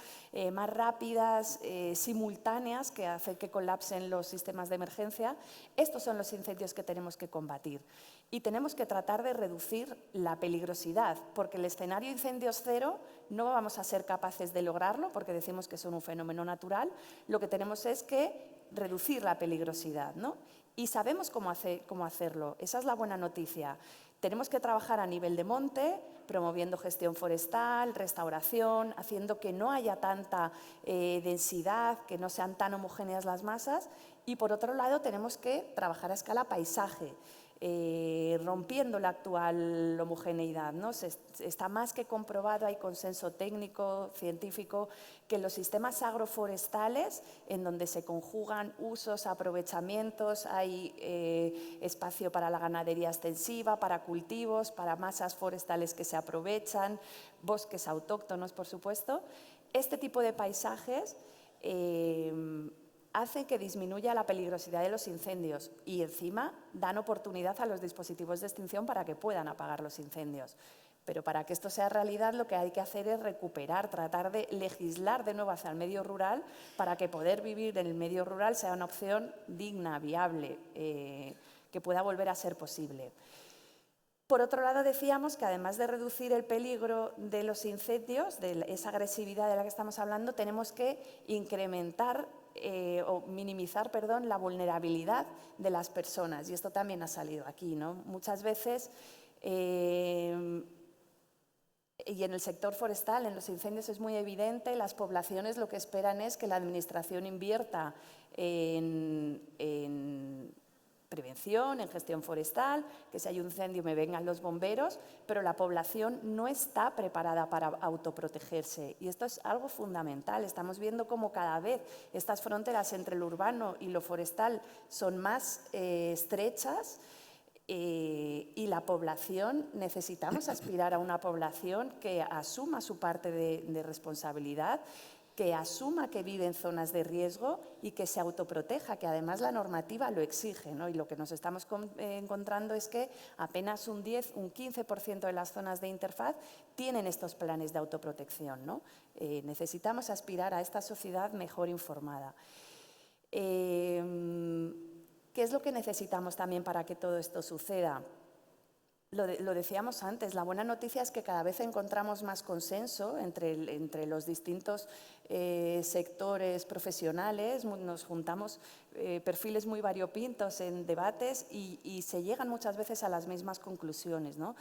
más rápidas, simultáneas, que hacen que colapsen los sistemas de emergencia. Estos son los incendios que tenemos que combatir. Y tenemos que tratar de reducir la peligrosidad, porque el escenario incendios cero no vamos a ser capaces de lograrlo, porque decimos que son un fenómeno natural. Lo que tenemos es que reducir la peligrosidad, ¿no? Y sabemos cómo hacerlo. Esa es la buena noticia. Tenemos que trabajar a nivel de monte, promoviendo gestión forestal, restauración, haciendo que no haya tanta densidad, que no sean tan homogéneas las masas. Y por otro lado, tenemos que trabajar a escala paisaje, rompiendo la actual homogeneidad, ¿no? Está más que comprobado, hay consenso técnico, científico, que los sistemas agroforestales, en donde se conjugan usos, aprovechamientos, hay espacio para la ganadería extensiva, para cultivos, para masas forestales que se aprovechan, bosques autóctonos, por supuesto. Este tipo de paisajes hacen que disminuya la peligrosidad de los incendios y encima dan oportunidad a los dispositivos de extinción para que puedan apagar los incendios. Pero para que esto sea realidad lo que hay que hacer es recuperar, tratar de legislar de nuevo hacia el medio rural para que poder vivir en el medio rural sea una opción digna, viable, que pueda volver a ser posible. Por otro lado, decíamos que además de reducir el peligro de los incendios, de esa agresividad de la que estamos hablando, tenemos que incrementar o minimizar, perdón, la vulnerabilidad de las personas. Y esto también ha salido aquí, ¿no? Muchas veces, y en el sector forestal, en los incendios es muy evidente, las poblaciones lo que esperan es que la administración invierta en prevención, en gestión forestal, que si hay un incendio me vengan los bomberos, pero la población no está preparada para autoprotegerse. Y esto es algo fundamental. Estamos viendo cómo cada vez estas fronteras entre lo urbano y lo forestal son más estrechas y la población, necesitamos aspirar a una población que asuma su parte de responsabilidad, que asuma que vive en zonas de riesgo y que se autoproteja, que además la normativa lo exige, ¿no? Y lo que nos estamos encontrando es que apenas un 15% de las zonas de interfaz tienen estos planes de autoprotección, ¿no? Necesitamos aspirar a esta sociedad mejor informada. ¿Qué es lo que necesitamos también para que todo esto suceda? Lo decíamos antes, la buena noticia es que cada vez encontramos más consenso entre los distintos sectores profesionales, nos juntamos perfiles muy variopintos en debates y se llegan muchas veces a las mismas conclusiones, ¿no?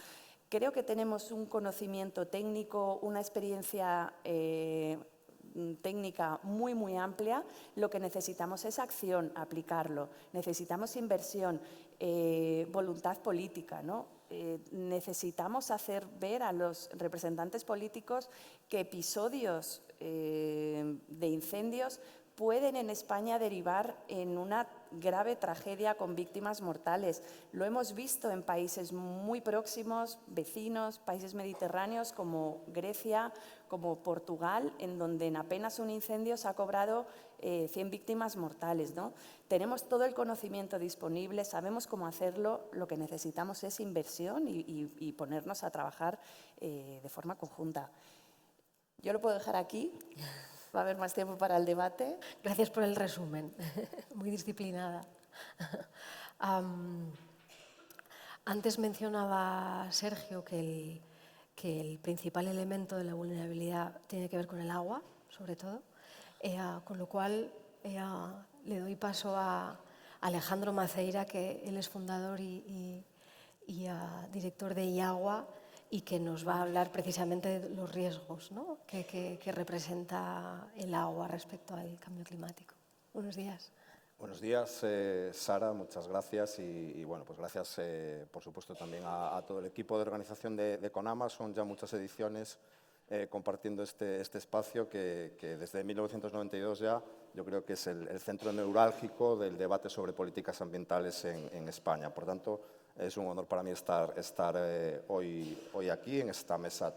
Creo que tenemos un conocimiento técnico, una experiencia técnica muy, muy amplia. Lo que necesitamos es acción, aplicarlo. Necesitamos inversión, voluntad política, ¿no? Necesitamos hacer ver a los representantes políticos que episodios de incendios pueden en España derivar en una grave tragedia con víctimas mortales. Lo hemos visto en países muy próximos, vecinos, países mediterráneos como Grecia, como Portugal, en donde en apenas un incendio se ha cobrado 100 víctimas mortales, ¿no? Tenemos todo el conocimiento disponible, sabemos cómo hacerlo, lo que necesitamos es inversión y ponernos a trabajar de forma conjunta. Yo lo puedo dejar aquí. Va a haber más tiempo para el debate. Gracias por el resumen, muy disciplinada. Antes mencionaba Sergio que el principal elemento de la vulnerabilidad tiene que ver con el agua, sobre todo, con lo cual le doy paso a Alejandro Maceira, que él es fundador y y director de IAGUA, y que nos va a hablar precisamente de los riesgos, ¿no?, que representa el agua respecto al cambio climático. Buenos días. Buenos días, Sara, muchas gracias y bueno, pues gracias por supuesto también a todo el equipo de organización de CONAMA. Son ya muchas ediciones compartiendo este espacio que desde 1992 ya yo creo que es el centro neurálgico del debate sobre políticas ambientales en España. Por tanto, es un honor para mí estar hoy aquí en esta mesa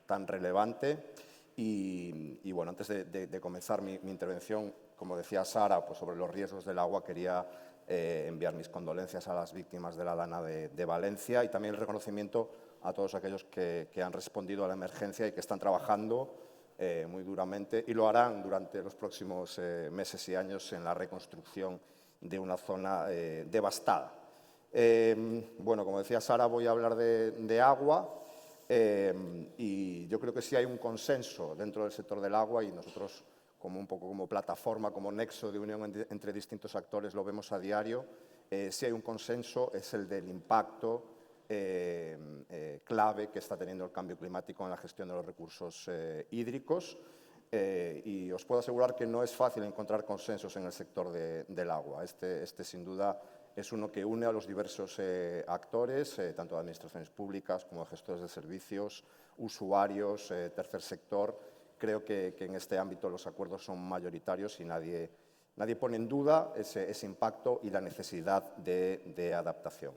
tan relevante. Y bueno, antes de comenzar mi intervención, como decía Sara, pues sobre los riesgos del agua, quería enviar mis condolencias a las víctimas de la Dana de Valencia y también el reconocimiento a todos aquellos que han respondido a la emergencia y que están trabajando muy duramente y lo harán durante los próximos meses y años en la reconstrucción de una zona devastada. Bueno, como decía Sara, voy a hablar de agua. Y yo creo que sí hay un consenso dentro del sector del agua y nosotros un poco como plataforma, como nexo de unión entre distintos actores, lo vemos a diario. Sí hay un consenso, es el del impacto clave que está teniendo el cambio climático en la gestión de los recursos hídricos. Y os puedo asegurar que no es fácil encontrar consensos en el sector del agua. Este sin duda es uno que une a los diversos actores, tanto de administraciones públicas como de gestores de servicios, usuarios, tercer sector. Creo que en este ámbito los acuerdos son mayoritarios y nadie pone en duda ese impacto y la necesidad de adaptación.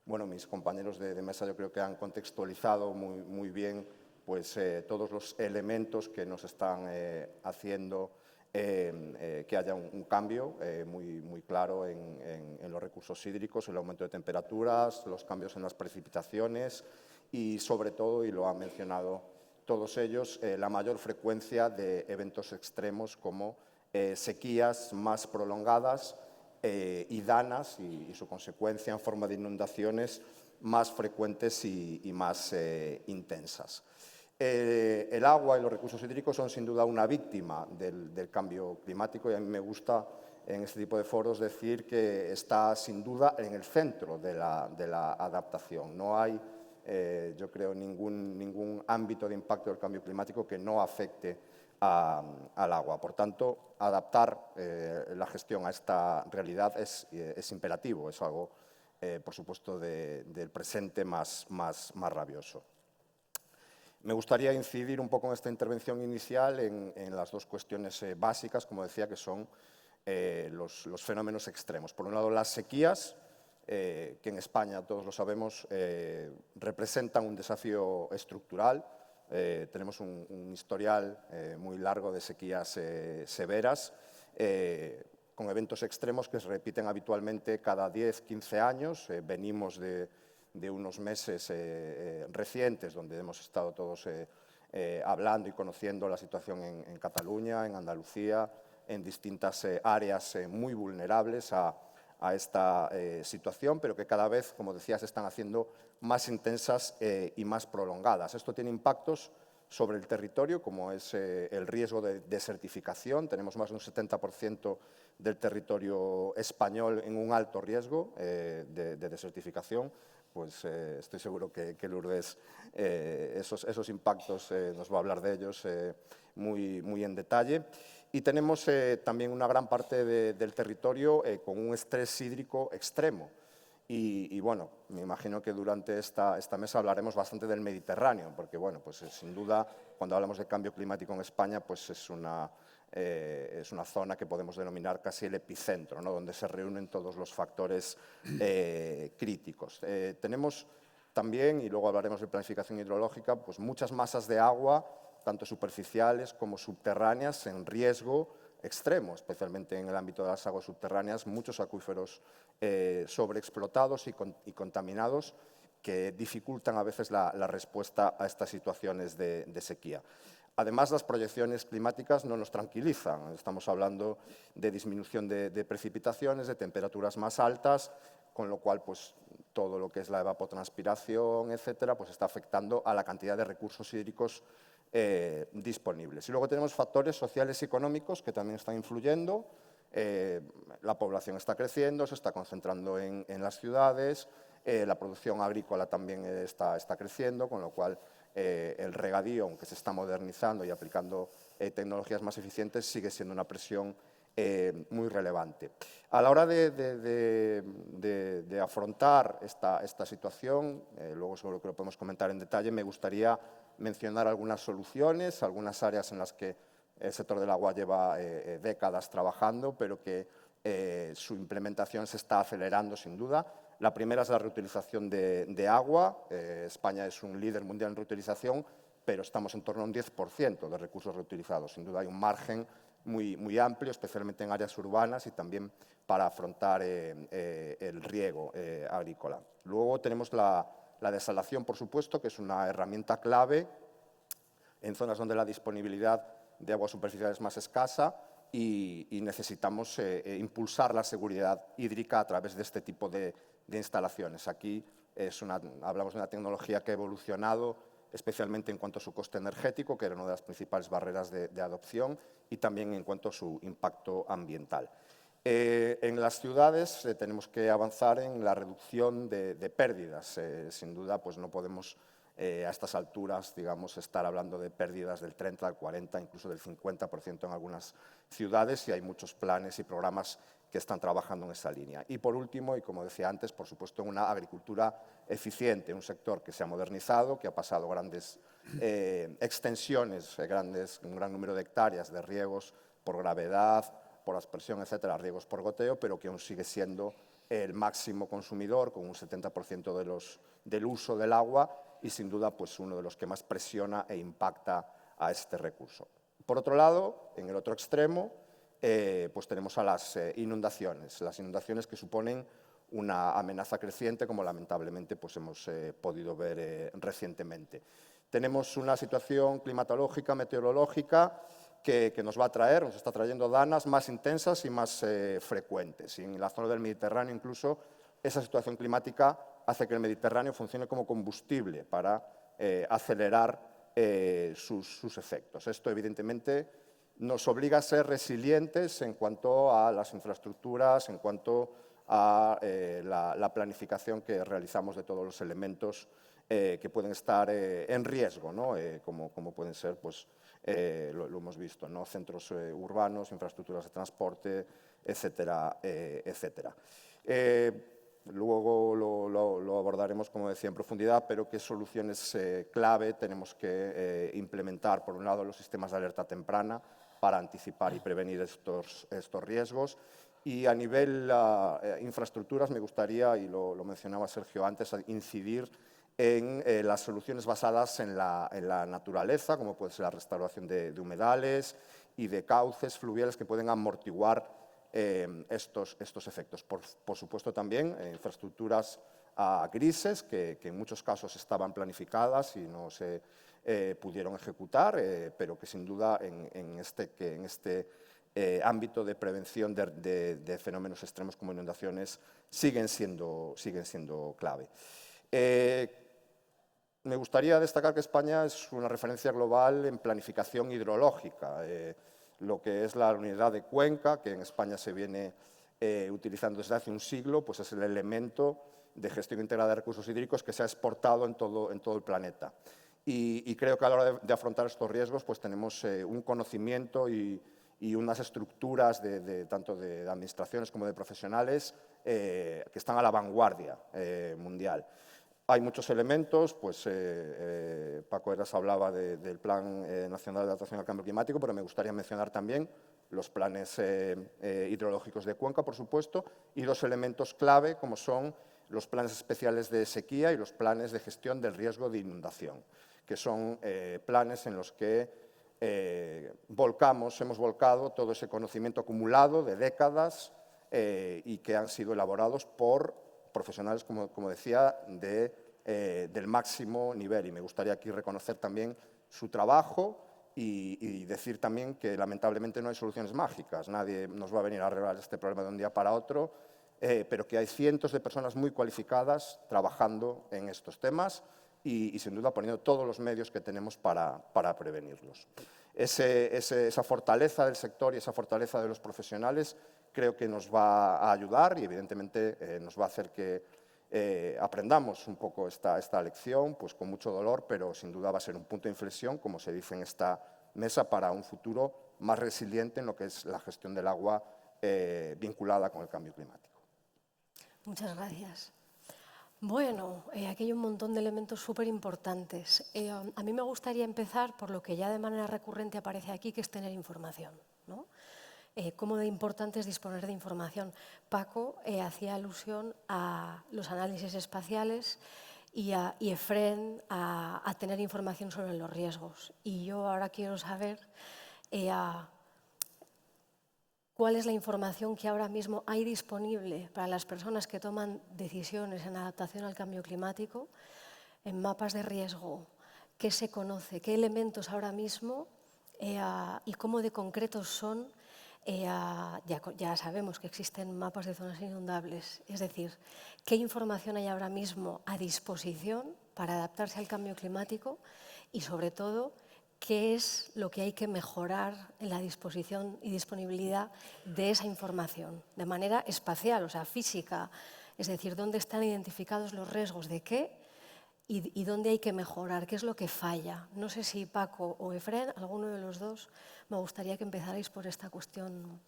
Bueno, mis compañeros de mesa yo creo que han contextualizado muy bien pues, todos los elementos que nos están haciendo que haya un cambio muy claro en los recursos hídricos, el aumento de temperaturas, los cambios en las precipitaciones y, sobre todo, y lo han mencionado todos ellos, la mayor frecuencia de eventos extremos como sequías más prolongadas y danas y su consecuencia en forma de inundaciones más frecuentes y más intensas. El agua y los recursos hídricos son sin duda una víctima del cambio climático y a mí me gusta en este tipo de foros decir que está sin duda en el centro de la adaptación. No hay, yo creo, ningún ámbito de impacto del cambio climático que no afecte al agua. Por tanto, adaptar la gestión a esta realidad es imperativo, es algo, por supuesto, del presente más rabioso. Me gustaría incidir un poco en esta intervención inicial en las dos cuestiones básicas, como decía, que son los fenómenos extremos. Por un lado, las sequías, que en España, todos lo sabemos, representan un desafío estructural. Tenemos un historial muy largo de sequías severas, con eventos extremos que se repiten habitualmente cada 10-15 años. Venimos de unos meses recientes donde hemos estado todos hablando y conociendo la situación en Cataluña, en Andalucía, en distintas áreas muy vulnerables a esta situación, pero que cada vez, como decía, se están haciendo más intensas y más prolongadas. Esto tiene impactos sobre el territorio, como es el riesgo de desertificación. Tenemos más de un 70% del territorio español en un alto riesgo de desertificación. Pues estoy seguro que Lourdes esos impactos nos va a hablar de ellos muy en detalle. Y tenemos también una gran parte del territorio con un estrés hídrico extremo. Y bueno, me imagino que durante esta mesa hablaremos bastante del Mediterráneo, porque bueno, pues sin duda, cuando hablamos de cambio climático en España, pues es una zona que podemos denominar casi el epicentro, ¿no?, donde se reúnen todos los factores críticos. Tenemos también, y luego hablaremos de planificación hidrológica, pues muchas masas de agua, tanto superficiales como subterráneas, en riesgo extremo, especialmente en el ámbito de las aguas subterráneas, muchos acuíferos sobreexplotados y contaminados que dificultan a veces la respuesta a estas situaciones de sequía. Además, las proyecciones climáticas no nos tranquilizan. Estamos hablando de disminución de precipitaciones, de temperaturas más altas, con lo cual pues, todo lo que es la evapotranspiración, etcétera, pues está afectando a la cantidad de recursos hídricos disponibles. Y luego tenemos factores sociales y económicos que también están influyendo. La población está creciendo, se está concentrando en las ciudades, La producción agrícola también está creciendo, con lo cual el regadío, aunque se está modernizando y aplicando tecnologías más eficientes, sigue siendo una presión muy relevante. A la hora de afrontar esta situación, luego seguro que lo podemos comentar en detalle, me gustaría mencionar algunas soluciones, algunas áreas en las que el sector del agua lleva décadas trabajando, pero que su implementación se está acelerando sin duda. La primera es la reutilización de agua. España es un líder mundial en reutilización, pero estamos en torno a un 10% de recursos reutilizados. Sin duda hay un margen muy amplio, especialmente en áreas urbanas y también para afrontar el riego agrícola. Luego tenemos la desalación, por supuesto, que es una herramienta clave en zonas donde la disponibilidad de aguas superficiales es más escasa y necesitamos impulsar la seguridad hídrica a través de este tipo de instalaciones. Aquí hablamos de una tecnología que ha evolucionado especialmente en cuanto a su coste energético, que era una de las principales barreras de adopción, y también en cuanto a su impacto ambiental. En las ciudades tenemos que avanzar en la reducción de pérdidas. Sin duda, pues no podemos a estas alturas, digamos, estar hablando de pérdidas del 30, al 40, incluso del 50% en algunas ciudades, y hay muchos planes y programas que están trabajando en esa línea. Y por último, y como decía antes, por supuesto, una agricultura eficiente, un sector que se ha modernizado, que ha pasado grandes extensiones, un gran número de hectáreas de riegos por gravedad, por aspersión, etcétera, riegos por goteo, pero que aún sigue siendo el máximo consumidor, con un 70% del uso del agua, y sin duda pues uno de los que más presiona e impacta a este recurso. Por otro lado, en el otro extremo, pues tenemos a las inundaciones que suponen una amenaza creciente, como lamentablemente pues hemos podido ver recientemente. Tenemos una situación climatológica, meteorológica, que nos está trayendo danas más intensas y más frecuentes. Y en la zona del Mediterráneo incluso esa situación climática hace que el Mediterráneo funcione como combustible para acelerar sus efectos. Esto evidentemente nos obliga a ser resilientes en cuanto a las infraestructuras, en cuanto a la planificación que realizamos de todos los elementos que pueden estar en riesgo, ¿no? Como pueden ser, pues, lo hemos visto, ¿no? Centros urbanos, infraestructuras de transporte, etcétera, etcétera. Luego lo abordaremos, como decía, en profundidad, pero qué soluciones clave tenemos que implementar. Por un lado, los sistemas de alerta temprana para anticipar y prevenir estos riesgos. Y a nivel infraestructuras me gustaría, y lo mencionaba Sergio antes, incidir en las soluciones basadas en la naturaleza, como puede ser la restauración de humedales y de cauces fluviales que pueden amortiguar estos efectos. Por supuesto también infraestructuras grises que en muchos casos estaban planificadas y no se pudieron ejecutar, pero que sin duda en este ámbito de prevención de fenómenos extremos como inundaciones siguen siendo clave. Me gustaría destacar que España es una referencia global en planificación hidrológica. Lo que es la unidad de cuenca, que en España se viene utilizando desde hace un siglo, pues es el elemento de gestión integrada de recursos hídricos que se ha exportado en todo el planeta. Y creo que a la hora de afrontar estos riesgos pues tenemos un conocimiento y unas estructuras tanto de administraciones como de profesionales que están a la vanguardia mundial. Hay muchos elementos, pues Paco Heras hablaba del Plan Nacional de Adaptación al Cambio Climático, pero me gustaría mencionar también los planes hidrológicos de cuenca, por supuesto, y dos elementos clave como son los planes especiales de sequía y los planes de gestión del riesgo de inundación, que son planes en los que hemos volcado todo ese conocimiento acumulado de décadas y que han sido elaborados por profesionales, como decía, del máximo nivel. Y me gustaría aquí reconocer también su trabajo y decir también que lamentablemente no hay soluciones mágicas. Nadie nos va a venir a arreglar este problema de un día para otro, pero que hay cientos de personas muy cualificadas trabajando en estos temas y sin duda poniendo todos los medios que tenemos para prevenirlos. Esa fortaleza del sector y esa fortaleza de los profesionales creo que nos va a ayudar y evidentemente nos va a hacer que aprendamos un poco esta lección, pues con mucho dolor, pero sin duda va a ser un punto de inflexión, como se dice en esta mesa, para un futuro más resiliente en lo que es la gestión del agua vinculada con el cambio climático. Muchas gracias. Bueno, aquí hay un montón de elementos súper importantes. A mí me gustaría empezar por lo que ya de manera recurrente aparece aquí, que es tener información, ¿no? Cómo de importante es disponer de información. Paco hacía alusión a los análisis espaciales y Efrén a tener información sobre los riesgos. Y yo ahora quiero saber cuál es la información que ahora mismo hay disponible para las personas que toman decisiones en adaptación al cambio climático, en mapas de riesgo, qué se conoce, qué elementos ahora mismo y cómo de concretos son. Ya sabemos que existen mapas de zonas inundables, es decir, qué información hay ahora mismo a disposición para adaptarse al cambio climático y, sobre todo, qué es lo que hay que mejorar en la disposición y disponibilidad de esa información, de manera espacial, o sea, física, es decir, dónde están identificados los riesgos de qué y dónde hay que mejorar, qué es lo que falla. No sé si Paco o Efrén, alguno de los dos, me gustaría que empezarais por esta cuestión.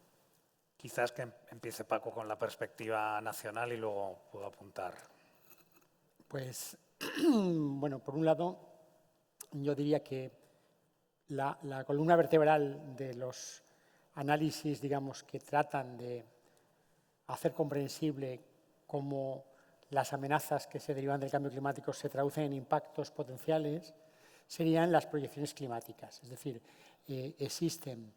Quizás que empiece Paco con la perspectiva nacional y luego puedo apuntar. Pues, bueno, por un lado, yo diría que la columna vertebral de los análisis, digamos, que tratan de hacer comprensible cómo las amenazas que se derivan del cambio climático se traducen en impactos potenciales, serían las proyecciones climáticas. Es decir, existen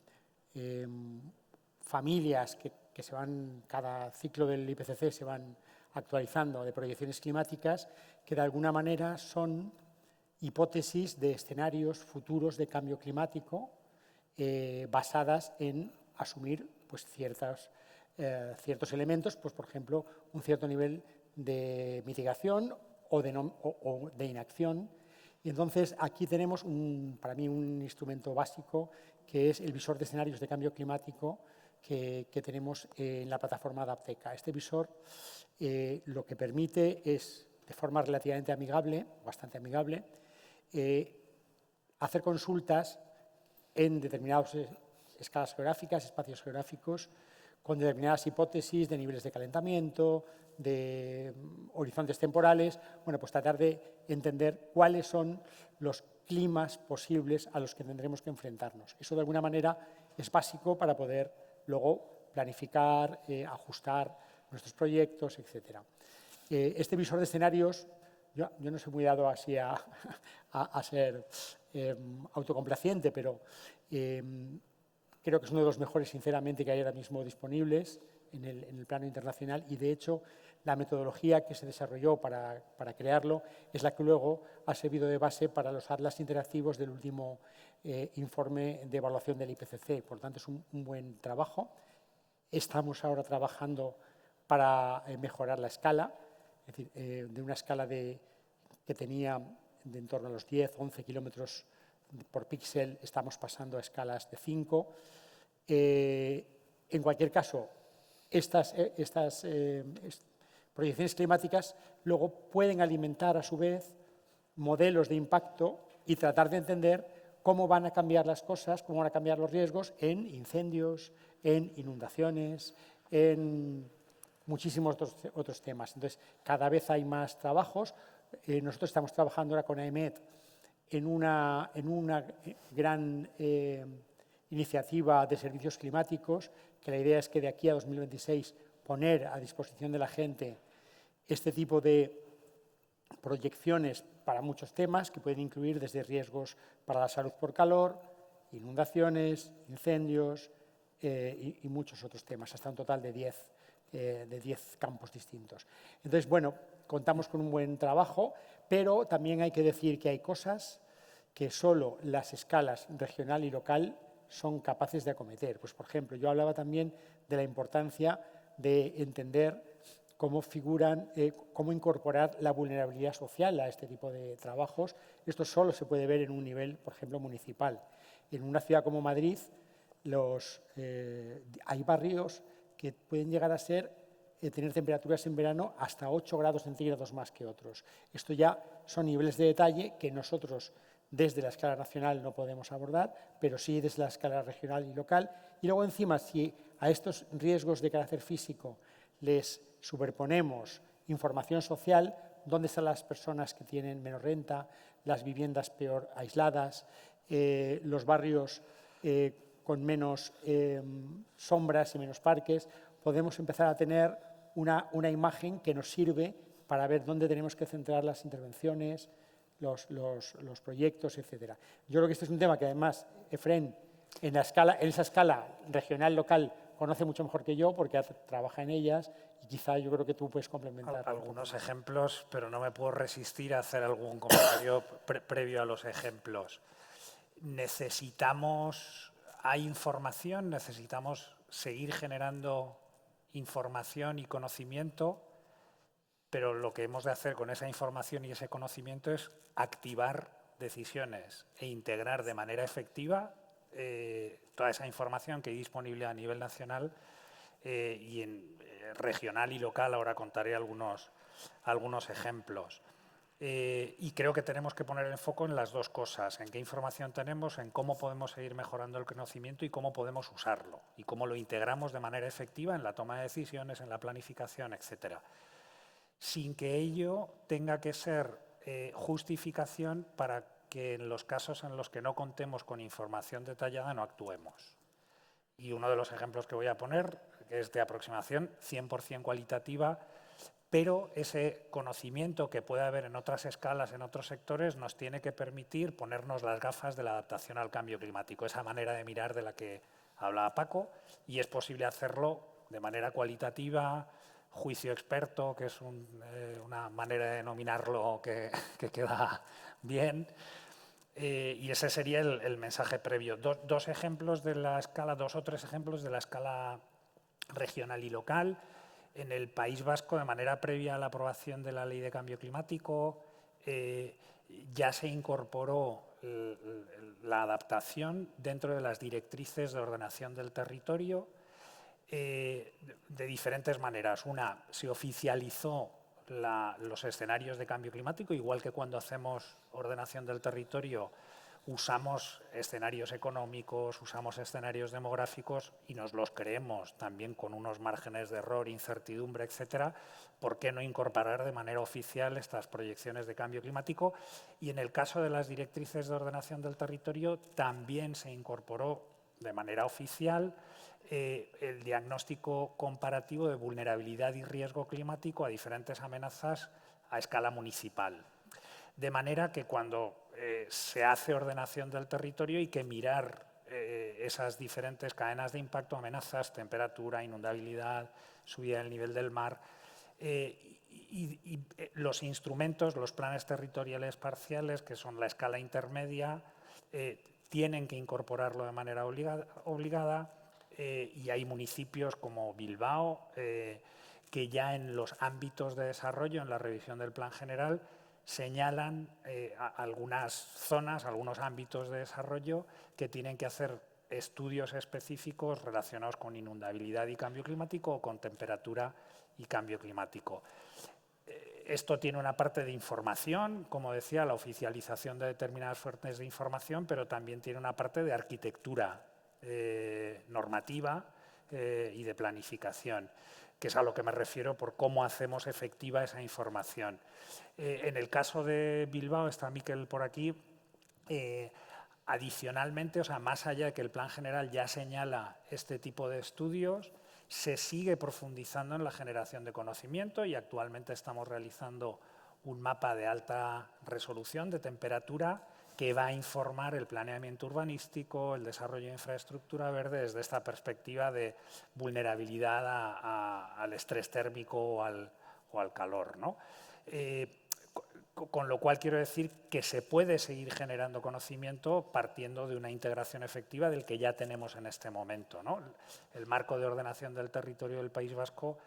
familias que se van, cada ciclo del IPCC se van actualizando de proyecciones climáticas que de alguna manera son hipótesis de escenarios futuros de cambio climático basadas en asumir pues, ciertos elementos, pues, por ejemplo, un cierto nivel de mitigación o de inacción. Y entonces aquí tenemos, para mí, un instrumento básico que es el visor de escenarios de cambio climático que tenemos en la plataforma Adapteca. Este visor lo que permite es, de forma relativamente amigable, bastante amigable, hacer consultas en determinadas escalas geográficas, espacios geográficos, con determinadas hipótesis de niveles de calentamiento, de horizontes temporales, bueno, pues tratar de entender cuáles son los climas posibles a los que tendremos que enfrentarnos. Eso, de alguna manera, es básico para poder luego planificar, ajustar nuestros proyectos, etc. Este visor de escenarios, yo no soy muy dado así a ser autocomplaciente, pero creo que es uno de los mejores, sinceramente, que hay ahora mismo disponibles en el plano internacional y, de hecho, la metodología que se desarrolló para crearlo es la que luego ha servido de base para los atlas interactivos del último informe de evaluación del IPCC. Por lo tanto, es un buen trabajo. Estamos ahora trabajando para mejorar la escala, es decir, de una escala que tenía de en torno a los 10, 11 kilómetros por píxel, estamos pasando a escalas de 5. En cualquier caso, estas proyecciones climáticas luego pueden alimentar a su vez modelos de impacto y tratar de entender cómo van a cambiar las cosas, cómo van a cambiar los riesgos en incendios, en inundaciones, en muchísimos otros temas. Entonces, cada vez hay más trabajos. Nosotros estamos trabajando ahora con AEMET en una gran iniciativa de servicios climáticos, que la idea es que de aquí a 2026 poner a disposición de la gente este tipo de proyecciones para muchos temas, que pueden incluir desde riesgos para la salud por calor, inundaciones, incendios y muchos otros temas, hasta un total de 10 campos distintos. Entonces, bueno, contamos con un buen trabajo, pero también hay que decir que hay cosas que solo las escalas regional y local son capaces de acometer. Pues, por ejemplo, yo hablaba también de la importancia de entender cómo cómo incorporar la vulnerabilidad social a este tipo de trabajos. Esto solo se puede ver en un nivel, por ejemplo, municipal. En una ciudad como Madrid hay barrios que pueden llegar a ser tener temperaturas en verano hasta 8 grados centígrados más que otros. Esto ya son niveles de detalle que nosotros desde la escala nacional no podemos abordar, pero sí desde la escala regional y local. Y luego encima, si a estos riesgos de carácter físico les superponemos información social, dónde están las personas que tienen menos renta, las viviendas peor aisladas, los barrios con menos sombras y menos parques, podemos empezar a tener una imagen que nos sirve para ver dónde tenemos que centrar las intervenciones, los proyectos, etc. Yo creo que este es un tema que además Efrén, en esa escala regional, local, conoce mucho mejor que yo porque trabaja en ellas y quizá yo creo que tú puedes complementar. Algunos ejemplos, pero no me puedo resistir a hacer algún comentario previo a los ejemplos. Hay información, necesitamos seguir generando información y conocimiento, pero lo que hemos de hacer con esa información y ese conocimiento es activar decisiones e integrar de manera efectiva toda esa información que hay disponible a nivel nacional y en regional y local. Ahora contaré algunos ejemplos. Y creo que tenemos que poner el foco en las dos cosas, en qué información tenemos, en cómo podemos seguir mejorando el conocimiento y cómo podemos usarlo, y cómo lo integramos de manera efectiva en la toma de decisiones, en la planificación, etcétera, sin que ello tenga que ser justificación para que en los casos en los que no contemos con información detallada no actuemos. Y uno de los ejemplos que voy a poner es de aproximación 100% cualitativa, pero ese conocimiento que puede haber en otras escalas, en otros sectores, nos tiene que permitir ponernos las gafas de la adaptación al cambio climático, esa manera de mirar de la que hablaba Paco, y es posible hacerlo de manera cualitativa, juicio experto, que es una manera de denominarlo que queda bien, y ese sería el mensaje previo. Dos ejemplos de la escala, 2 o 3 ejemplos de la escala regional y local. En el País Vasco, de manera previa a la aprobación de la Ley de Cambio Climático, ya se incorporó la adaptación dentro de las directrices de ordenación del territorio de diferentes maneras. Una, se oficializó los escenarios de cambio climático, igual que cuando hacemos ordenación del territorio usamos escenarios económicos, usamos escenarios demográficos y nos los creemos también con unos márgenes de error, incertidumbre, etcétera. ¿Por qué no incorporar de manera oficial estas proyecciones de cambio climático? Y en el caso de las directrices de ordenación del territorio también se incorporó de manera oficial el diagnóstico comparativo de vulnerabilidad y riesgo climático a diferentes amenazas a escala municipal. De manera que cuando se hace ordenación del territorio hay que mirar esas diferentes cadenas de impacto, amenazas, temperatura, inundabilidad, subida del nivel del mar, y los instrumentos, los planes territoriales parciales, que son la escala intermedia, tienen que incorporarlo de manera obligada, y hay municipios como Bilbao que ya en los ámbitos de desarrollo, en la revisión del plan general, señalan algunas zonas, algunos ámbitos de desarrollo que tienen que hacer estudios específicos relacionados con inundabilidad y cambio climático o con temperatura y cambio climático. Esto tiene una parte de información, como decía, la oficialización de determinadas fuentes de información, pero también tiene una parte de arquitectura normativa y de planificación, que es a lo que me refiero por cómo hacemos efectiva esa información. En el caso de Bilbao, está Miquel por aquí, adicionalmente, o sea, más allá de que el plan general ya señala este tipo de estudios, se sigue profundizando en la generación de conocimiento y actualmente estamos realizando un mapa de alta resolución de temperatura que va a informar el planeamiento urbanístico, el desarrollo de infraestructura verde desde esta perspectiva de vulnerabilidad al estrés térmico o al calor, ¿no? Con lo cual quiero decir que se puede seguir generando conocimiento partiendo de una integración efectiva del que ya tenemos en este momento, ¿no? El marco de ordenación del territorio del País Vasco,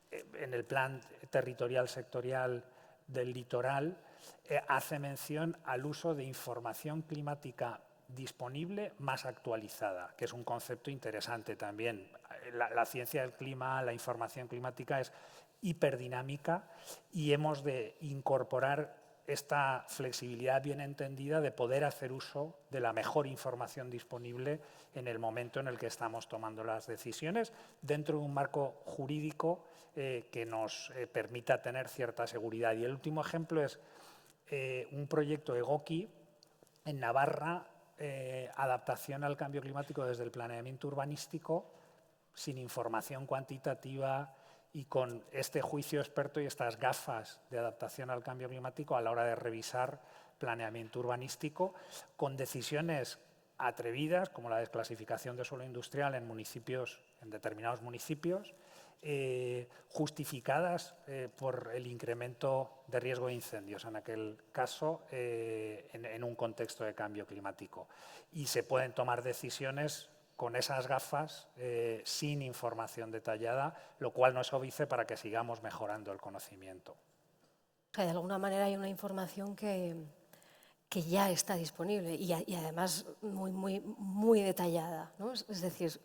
en el plan territorial sectorial del litoral, hace mención al uso de información climática disponible más actualizada, que es un concepto interesante también. la ciencia del clima, la información climática es hiperdinámica y hemos de incorporar esta flexibilidad bien entendida de poder hacer uso de la mejor información disponible en el momento en el que estamos tomando las decisiones dentro de un marco jurídico que nos permita tener cierta seguridad. Y el último ejemplo es un proyecto EGOCI en Navarra, adaptación al cambio climático desde el planeamiento urbanístico, sin información cuantitativa y con este juicio experto y estas gafas de adaptación al cambio climático a la hora de revisar planeamiento urbanístico, con decisiones atrevidas, como la desclasificación de suelo industrial en determinados municipios, justificadas por el incremento de riesgo de incendios, en aquel caso en un contexto de cambio climático. Y se pueden tomar decisiones con esas gafas sin información detallada, lo cual nos óbice para que sigamos mejorando el conocimiento. O sea, de alguna manera hay una información que ya está disponible y además muy detallada, ¿no? Es decir,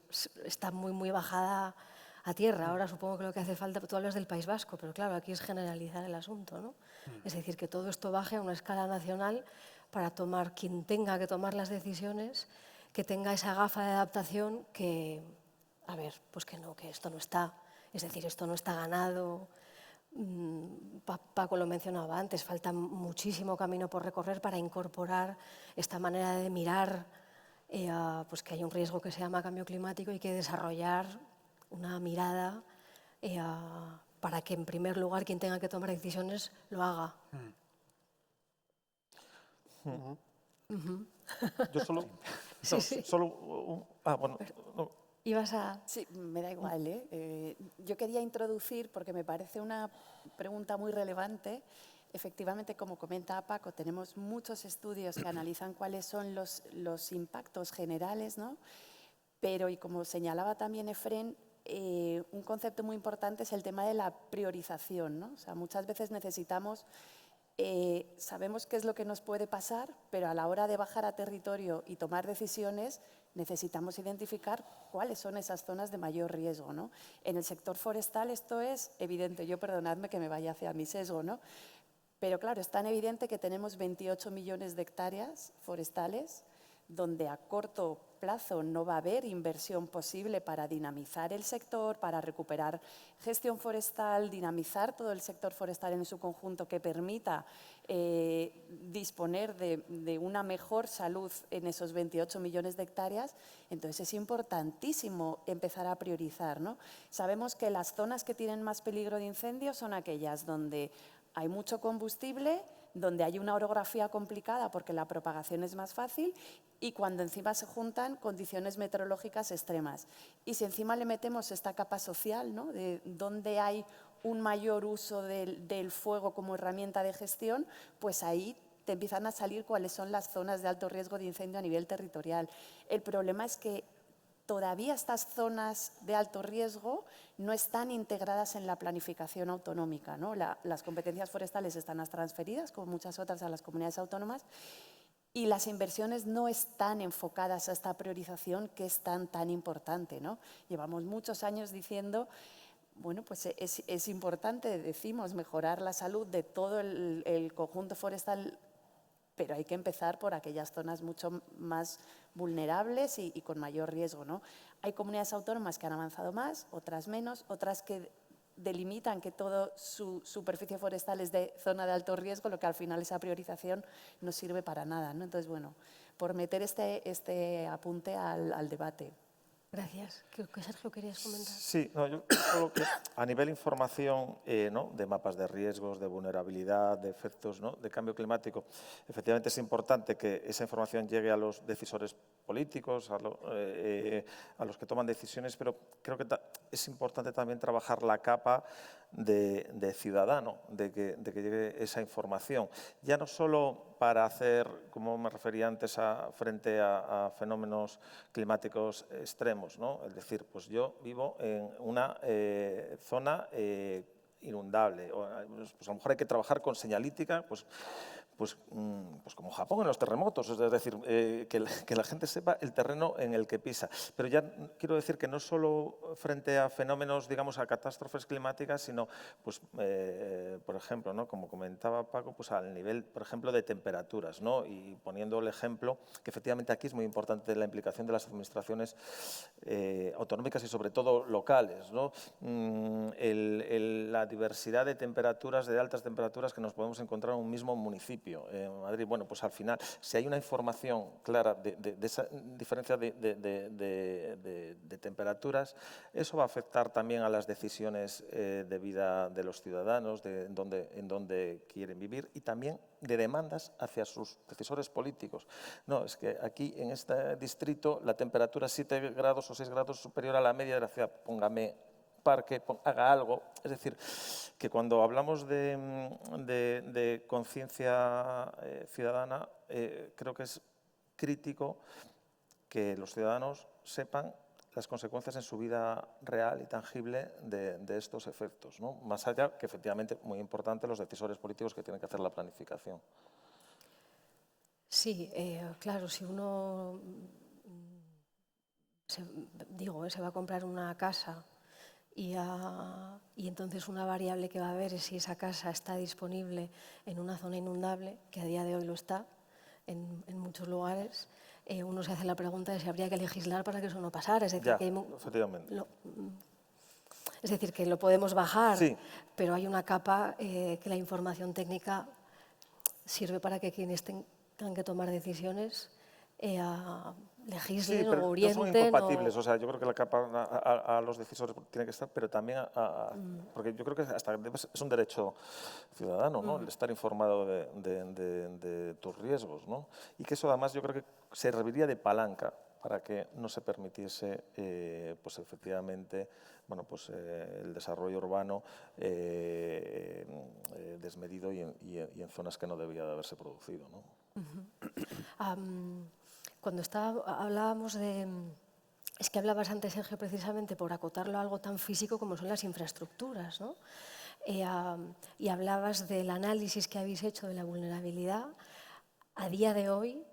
está muy bajada a tierra. Ahora supongo que lo que hace falta, tú hablas del País Vasco, pero claro, aquí es generalizar el asunto, ¿no? Es decir, que todo esto baje a una escala nacional para tomar quien tenga que tomar las decisiones, que tenga esa gafa de adaptación que, a ver, pues que no, que esto no está, es decir, esto no está ganado. Paco lo mencionaba antes, falta muchísimo camino por recorrer para incorporar esta manera de mirar pues que hay un riesgo que se llama cambio climático y que desarrollar una mirada para que en primer lugar quien tenga que tomar decisiones lo haga. Yo solo... Sí, sí. Bueno, no. ¿Ibas a...? Sí, me da igual, ¿eh? Yo quería introducir, porque me parece una pregunta muy relevante. Efectivamente, como comenta Paco, tenemos muchos estudios que analizan cuáles son los impactos generales, ¿no? Pero, y como señalaba también Efrén, un concepto muy importante es el tema de la priorización, ¿no? O sea, muchas veces necesitamos, sabemos qué es lo que nos puede pasar, pero a la hora de bajar a territorio y tomar decisiones, necesitamos identificar cuáles son esas zonas de mayor riesgo, ¿no? En el sector forestal esto es evidente. Yo, perdonadme que me vaya hacia mi sesgo, ¿no? Pero claro, es tan evidente que tenemos 28 millones de hectáreas forestales donde a corto plazo no va a haber inversión posible para dinamizar el sector, para recuperar gestión forestal, dinamizar todo el sector forestal en su conjunto que permita disponer de una mejor salud en esos 28 millones de hectáreas. Entonces es importantísimo empezar a priorizar, ¿no? Sabemos que las zonas que tienen más peligro de incendio son aquellas donde hay mucho combustible, donde hay una orografía complicada porque la propagación es más fácil y cuando encima se juntan condiciones meteorológicas extremas. Y si encima le metemos esta capa social, ¿no?, de donde hay un mayor uso del fuego como herramienta de gestión, pues ahí te empiezan a salir cuáles son las zonas de alto riesgo de incendio a nivel territorial. El problema es que todavía estas zonas de alto riesgo no están integradas en la planificación autonómica, ¿no? Las competencias forestales están transferidas, como muchas otras, a las comunidades autónomas y las inversiones no están enfocadas a esta priorización que es tan importante, ¿no? Llevamos muchos años diciendo, bueno, pues es importante, decimos, mejorar la salud de todo el conjunto forestal, pero hay que empezar por aquellas zonas mucho más vulnerables y con mayor riesgo, ¿no? Hay comunidades autónomas que han avanzado más, otras menos, otras que delimitan que toda su superficie forestal es de zona de alto riesgo, lo que al final esa priorización no sirve para nada, ¿no? Entonces, bueno, por meter este apunte al debate. Gracias. ¿Qué, Sergio, querías comentar? Sí, no, yo creo que a nivel información, ¿no?, de mapas de riesgos, de vulnerabilidad, de efectos, ¿no?, de cambio climático, efectivamente es importante que esa información llegue a los decisores políticos, a los que toman decisiones, pero creo que es importante también trabajar la capa de ciudadano, de que llegue esa información. Ya no solo para hacer, como me refería antes, frente a fenómenos climáticos extremos, ¿no? Es decir, pues yo vivo en una zona inundable. Pues a lo mejor hay que trabajar con señalítica, pues pues como Japón en los terremotos, es decir, que la gente sepa el terreno en el que pisa. Pero ya quiero decir que no solo frente a fenómenos, digamos, a catástrofes climáticas, sino, pues, por ejemplo, ¿no?, como comentaba Paco, pues al nivel, por ejemplo, de temperaturas, ¿no? Y poniendo el ejemplo, que efectivamente aquí es muy importante la implicación de las administraciones autonómicas y sobre todo locales, ¿no? La diversidad de temperaturas, de altas temperaturas que nos podemos encontrar en un mismo municipio. En Madrid, bueno, pues al final, si hay una información clara de esa diferencia de temperaturas, eso va a afectar también a las decisiones de vida de los ciudadanos, en dónde quieren vivir y también de demandas hacia sus decisores políticos. No, es que aquí en este distrito la temperatura es 7 grados o 6 grados superior a la media de la ciudad. Póngame parque, haga algo. Es decir, que cuando hablamos de conciencia ciudadana, creo que es crítico que los ciudadanos sepan las consecuencias en su vida real y tangible de estos efectos, ¿no? Más allá que, efectivamente, muy importante, los decisores políticos que tienen que hacer la planificación. Sí, claro, si uno se va a comprar una casa y entonces una variable que va a ver es si esa casa está disponible en una zona inundable, que a día de hoy lo está en muchos lugares, uno se hace la pregunta de si habría que legislar para que eso no pasara. Es decir, efectivamente. Es decir, que lo podemos bajar, sí, pero hay una capa que la información técnica sirve para que quienes tengan que tomar decisiones legislen o orienten. No son incompatibles. O sea, yo creo que la capa a los decisores tiene que estar, pero también porque yo creo que hasta es un derecho ciudadano, ¿no? El estar informado de tus riesgos, ¿no? Y que eso además yo creo que serviría de palanca para que no se permitiese, pues efectivamente, bueno, pues el desarrollo urbano desmedido y en zonas que no debía de haberse producido, ¿no? Cuando hablábamos de... Es que hablabas antes, Sergio, precisamente por acotarlo a algo tan físico como son las infraestructuras, ¿no? Y hablabas del análisis que habéis hecho de la vulnerabilidad. A día de hoy,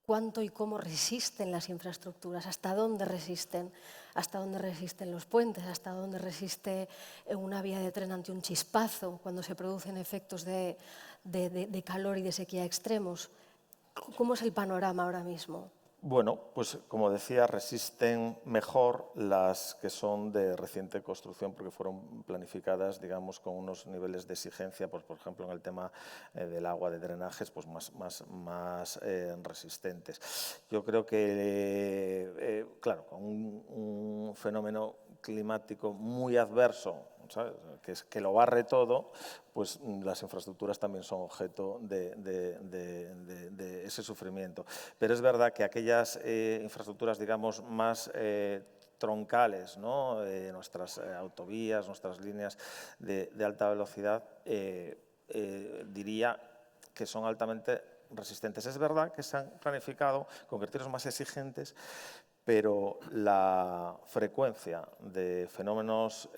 ¿cuánto y cómo resisten las infraestructuras? ¿Hasta dónde resisten? ¿Hasta dónde resisten los puentes? ¿Hasta dónde resiste una vía de tren ante un chispazo cuando se producen efectos de calor y de sequía extremos? ¿Cómo es el panorama ahora mismo? Bueno, pues como decía, resisten mejor las que son de reciente construcción porque fueron planificadas, digamos, con unos niveles de exigencia, pues por ejemplo en el tema del agua, de drenajes, pues más resistentes. Yo creo que, claro, con un fenómeno climático muy adverso, ¿sabes?, que lo barre todo, pues las infraestructuras también son objeto de ese sufrimiento. Pero es verdad que aquellas infraestructuras, digamos, más troncales, ¿no?, nuestras autovías, nuestras líneas de alta velocidad, diría que son altamente resistentes. Es verdad que se han planificado con criterios más exigentes, pero la frecuencia de fenómenos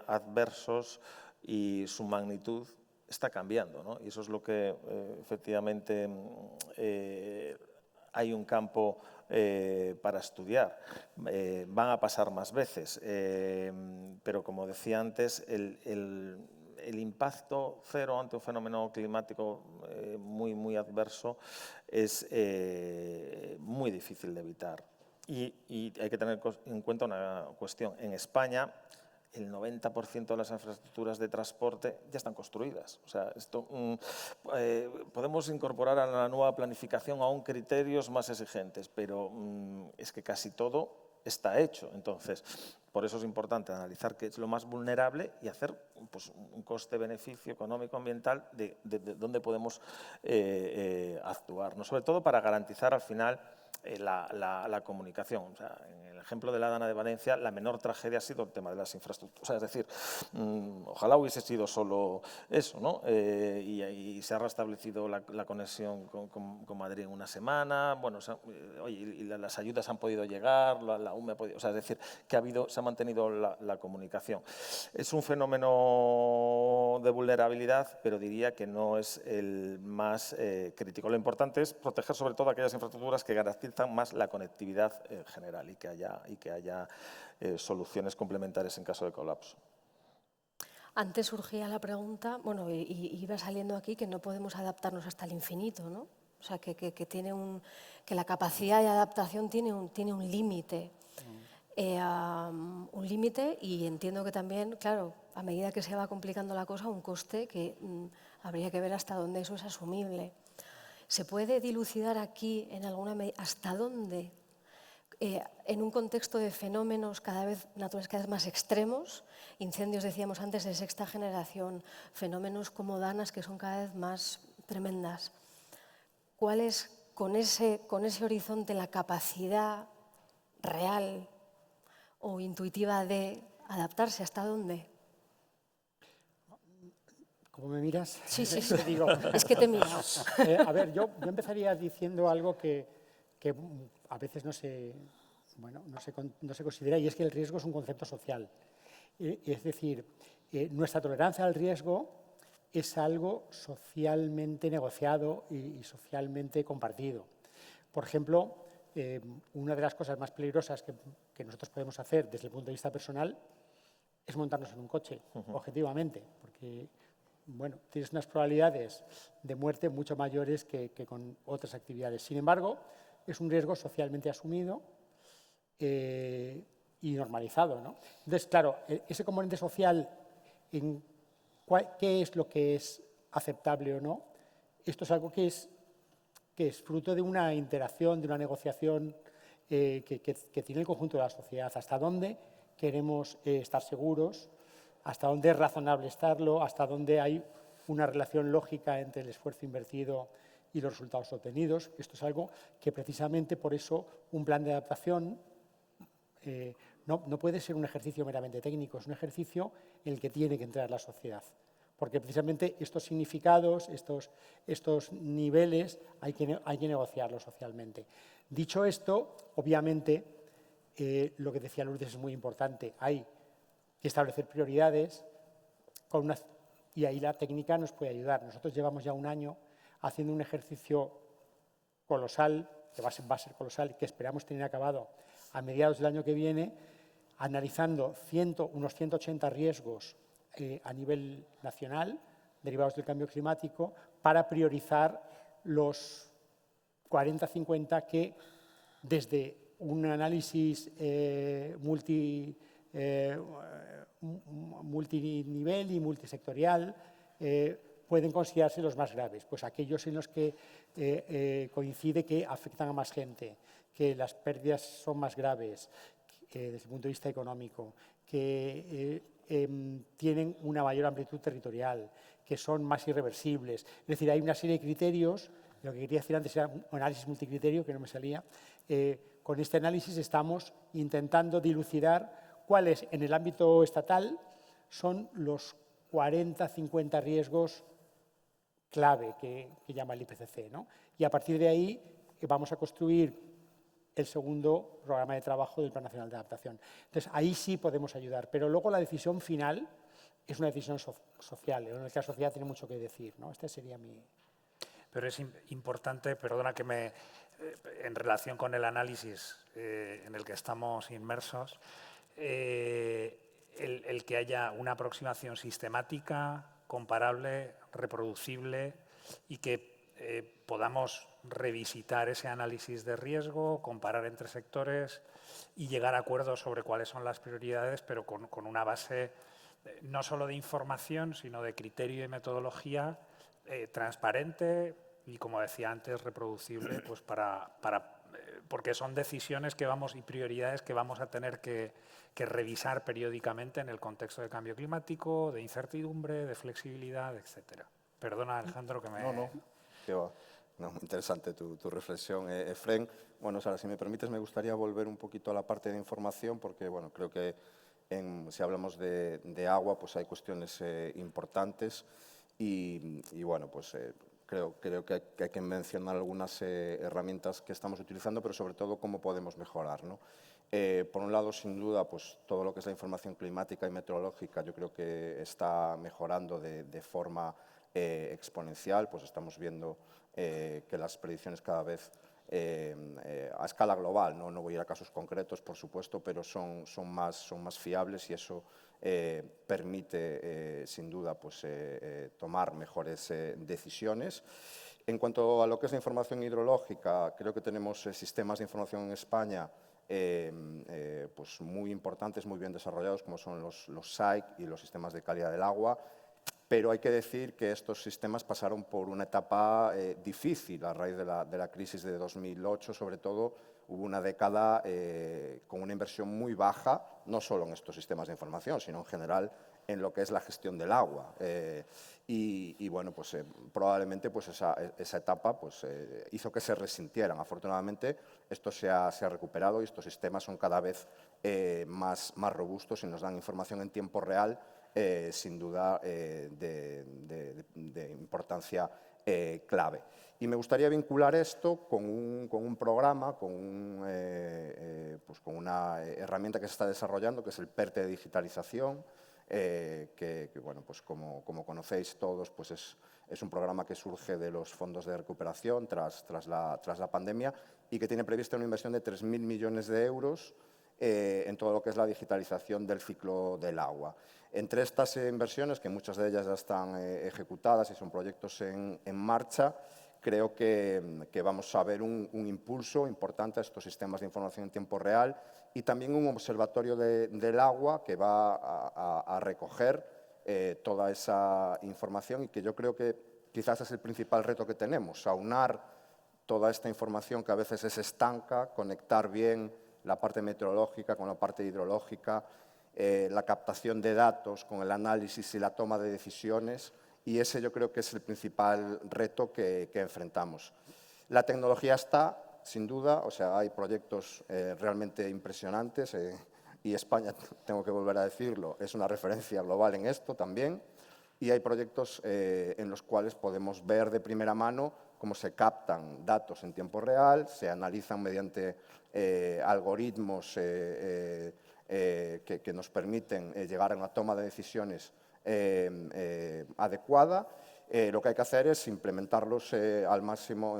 adversos y su magnitud está cambiando, ¿no? Y eso es lo que efectivamente hay un campo para estudiar. Van a pasar más veces, pero como decía antes, el impacto cero ante un fenómeno climático muy adverso es muy difícil de evitar. Y hay que tener en cuenta una cuestión. En España, el 90% de las infraestructuras de transporte ya están construidas. O sea, esto podemos incorporar a la nueva planificación aún criterios más exigentes, pero es que casi todo está hecho. Entonces, por eso es importante analizar qué es lo más vulnerable y hacer pues, un coste-beneficio económico ambiental de dónde podemos actuar, ¿no? Sobre todo para garantizar al final la comunicación. O sea, en el ejemplo de la Dana de Valencia, la menor tragedia ha sido el tema de las infraestructuras. O sea, es decir, ojalá hubiese sido solo eso, ¿no? Y se ha restablecido la conexión con Madrid en una semana. Bueno, y las ayudas han podido llegar, la UME ha podido... O sea, es decir, que se ha mantenido la comunicación. Es un fenómeno de vulnerabilidad, pero diría que no es el más crítico. Lo importante es proteger sobre todo aquellas infraestructuras que garantizan más la conectividad general y que haya soluciones complementarias en caso de colapso. Antes surgía la pregunta, bueno, y iba saliendo aquí que no podemos adaptarnos hasta el infinito, ¿no? O sea, que la capacidad de adaptación tiene un límite. Un límite, y entiendo que también, claro, a medida que se va complicando la cosa, un coste que habría que ver hasta dónde eso es asumible. ¿Se puede dilucidar aquí en alguna medida hasta dónde, en un contexto de fenómenos naturales cada vez más extremos, incendios, decíamos antes, de sexta generación, fenómenos como danas que son cada vez más tremendas, cuál es con ese horizonte la capacidad real o intuitiva de adaptarse? ¿Hasta dónde? ¿Cómo me miras? Sí, Te digo. Es que te he mirado. A ver, yo empezaría diciendo algo que a veces no se considera, y es que el riesgo es un concepto social. Es decir, nuestra tolerancia al riesgo es algo socialmente negociado y socialmente compartido. Por ejemplo, una de las cosas más peligrosas que nosotros podemos hacer desde el punto de vista personal es montarnos en un coche, objetivamente, porque bueno, tienes unas probabilidades de muerte mucho mayores que con otras actividades. Sin embargo, es un riesgo socialmente asumido y normalizado, ¿no? Entonces, claro, ese componente social, ¿qué es lo que es aceptable o no? Esto es algo que es fruto de una interacción, de una negociación que tiene el conjunto de la sociedad. ¿Hasta dónde queremos estar seguros? ¿Hasta dónde es razonable estarlo? ¿Hasta dónde hay una relación lógica entre el esfuerzo invertido y los resultados obtenidos? Esto es algo que precisamente por eso un plan de adaptación no puede ser un ejercicio meramente técnico, es un ejercicio en el que tiene que entrar la sociedad. Porque precisamente estos significados, estos niveles, hay que negociarlos socialmente. Dicho esto, obviamente, lo que decía Lourdes es muy importante. Hay que establecer prioridades y ahí la técnica nos puede ayudar. Nosotros llevamos ya un año haciendo un ejercicio colosal, que va a ser colosal y que esperamos tener acabado a mediados del año que viene, analizando unos 180 riesgos a nivel nacional derivados del cambio climático para priorizar los 40-50 que desde un análisis multinivel y multisectorial pueden considerarse los más graves, pues aquellos en los que coincide que afectan a más gente, que las pérdidas son más graves desde el punto de vista económico, que tienen una mayor amplitud territorial, que son más irreversibles. Es decir, hay una serie de criterios, lo que quería decir antes era un análisis multicriterio, que no me salía. Con este análisis estamos intentando dilucidar cuáles en el ámbito estatal son los 40-50 riesgos clave que llama el IPCC, ¿no? Y a partir de ahí vamos a construir el segundo programa de trabajo del Plan Nacional de Adaptación. Entonces, ahí sí podemos ayudar, pero luego la decisión final es una decisión social, en la que la sociedad tiene mucho que decir, ¿no? Este sería mi... Pero es importante, perdona que en relación con el análisis en el que estamos inmersos, el que haya una aproximación sistemática, comparable, reproducible y que podamos revisitar ese análisis de riesgo, comparar entre sectores y llegar a acuerdos sobre cuáles son las prioridades, pero con una base no solo de información, sino de criterio y metodología transparente y, como decía antes, reproducible, pues porque son decisiones y prioridades que vamos a tener que revisar periódicamente en el contexto de cambio climático, de incertidumbre, de flexibilidad, etcétera. Perdona, Alejandro, que me... No, qué va. No, muy interesante tu reflexión, Efrén. Bueno, Sara, si me permites, me gustaría volver un poquito a la parte de información, porque bueno, creo que si hablamos de agua, pues hay cuestiones importantes y bueno, pues creo que hay que mencionar algunas herramientas que estamos utilizando, pero sobre todo cómo podemos mejorar, ¿no? Por un lado, sin duda, pues todo lo que es la información climática y meteorológica, yo creo que está mejorando de forma exponencial. Pues estamos viendo que las predicciones cada vez a escala global, no voy a ir a casos concretos, por supuesto, pero son más fiables y eso permite, sin duda, pues, tomar mejores decisiones. En cuanto a lo que es la información hidrológica, creo que tenemos sistemas de información en España pues muy importantes, muy bien desarrollados, como son los SAIC y los sistemas de calidad del agua. Pero hay que decir que estos sistemas pasaron por una etapa difícil a raíz de la crisis de 2008, sobre todo. Hubo una década con una inversión muy baja, no solo en estos sistemas de información, sino en general en lo que es la gestión del agua. Y bueno, pues probablemente pues esa etapa pues, hizo que se resintieran. Afortunadamente, esto se ha recuperado y estos sistemas son cada vez más robustos y nos dan información en tiempo real, sin duda de importancia clave. Y me gustaría vincular esto con un programa, pues con una herramienta que se está desarrollando, que es el PERTE de digitalización, que bueno, pues como conocéis todos, pues es un programa que surge de los fondos de recuperación tras la pandemia y que tiene prevista una inversión de 3.000 millones de euros en todo lo que es la digitalización del ciclo del agua. Entre estas inversiones, que muchas de ellas ya están ejecutadas y son proyectos en marcha, creo que vamos a ver un impulso importante a estos sistemas de información en tiempo real y también un observatorio del agua que va a recoger toda esa información y que yo creo que quizás es el principal reto que tenemos, aunar toda esta información que a veces es estanca, conectar bien la parte meteorológica con la parte hidrológica, la captación de datos con el análisis y la toma de decisiones, y ese yo creo que es el principal reto que enfrentamos. La tecnología está, sin duda, o sea, hay proyectos realmente impresionantes y España, tengo que volver a decirlo, es una referencia global en esto también, y hay proyectos en los cuales podemos ver de primera mano cómo se captan datos en tiempo real, se analizan mediante algoritmos que nos permiten llegar a una toma de decisiones adecuada. Lo que hay que hacer es implementarlos al máximo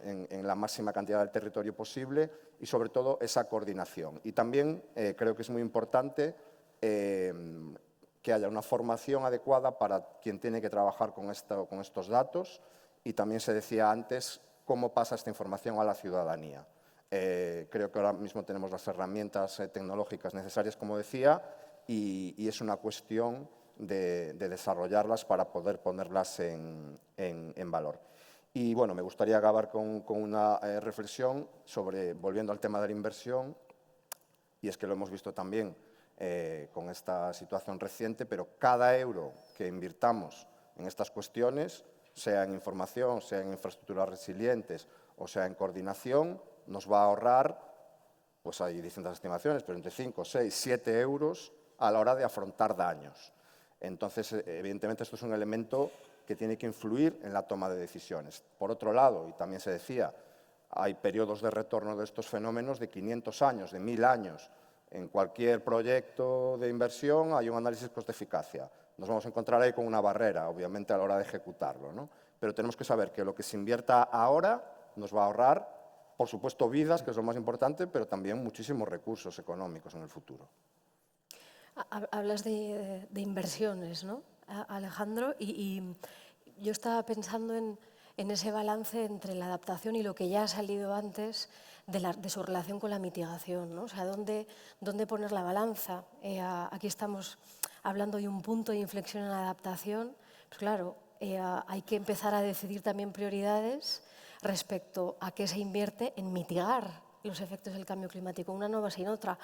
en la máxima cantidad del territorio posible y, sobre todo, esa coordinación. Y también creo que es muy importante que haya una formación adecuada para quien tiene que trabajar con estos datos y también se decía antes cómo pasa esta información a la ciudadanía. Creo que ahora mismo tenemos las herramientas tecnológicas necesarias, como decía, y es una cuestión de desarrollarlas para poder ponerlas en valor. Y bueno, me gustaría acabar con una reflexión sobre, volviendo al tema de la inversión, y es que lo hemos visto también con esta situación reciente, pero cada euro que invirtamos en estas cuestiones, sea en información, sea en infraestructuras resilientes o sea en coordinación, nos va a ahorrar, pues hay distintas estimaciones, pero entre 5, 6, 7 euros a la hora de afrontar daños. Entonces, evidentemente, esto es un elemento que tiene que influir en la toma de decisiones. Por otro lado, y también se decía, hay periodos de retorno de estos fenómenos de 500 años, de 1000 años. En cualquier proyecto de inversión hay un análisis coste-eficacia. Nos vamos a encontrar ahí con una barrera, obviamente, a la hora de ejecutarlo, ¿no? Pero tenemos que saber que lo que se invierta ahora nos va a ahorrar, por supuesto, vidas, que es lo más importante, pero también muchísimos recursos económicos en el futuro. Hablas de inversiones, ¿no, Alejandro? Y yo estaba pensando en ese balance entre la adaptación y lo que ya ha salido antes de su relación con la mitigación, ¿no? O sea, ¿dónde poner la balanza? Aquí estamos hablando de un punto de inflexión en la adaptación. Pues claro, hay que empezar a decidir también prioridades respecto a qué se invierte en mitigar los efectos del cambio climático, una no va sin otra.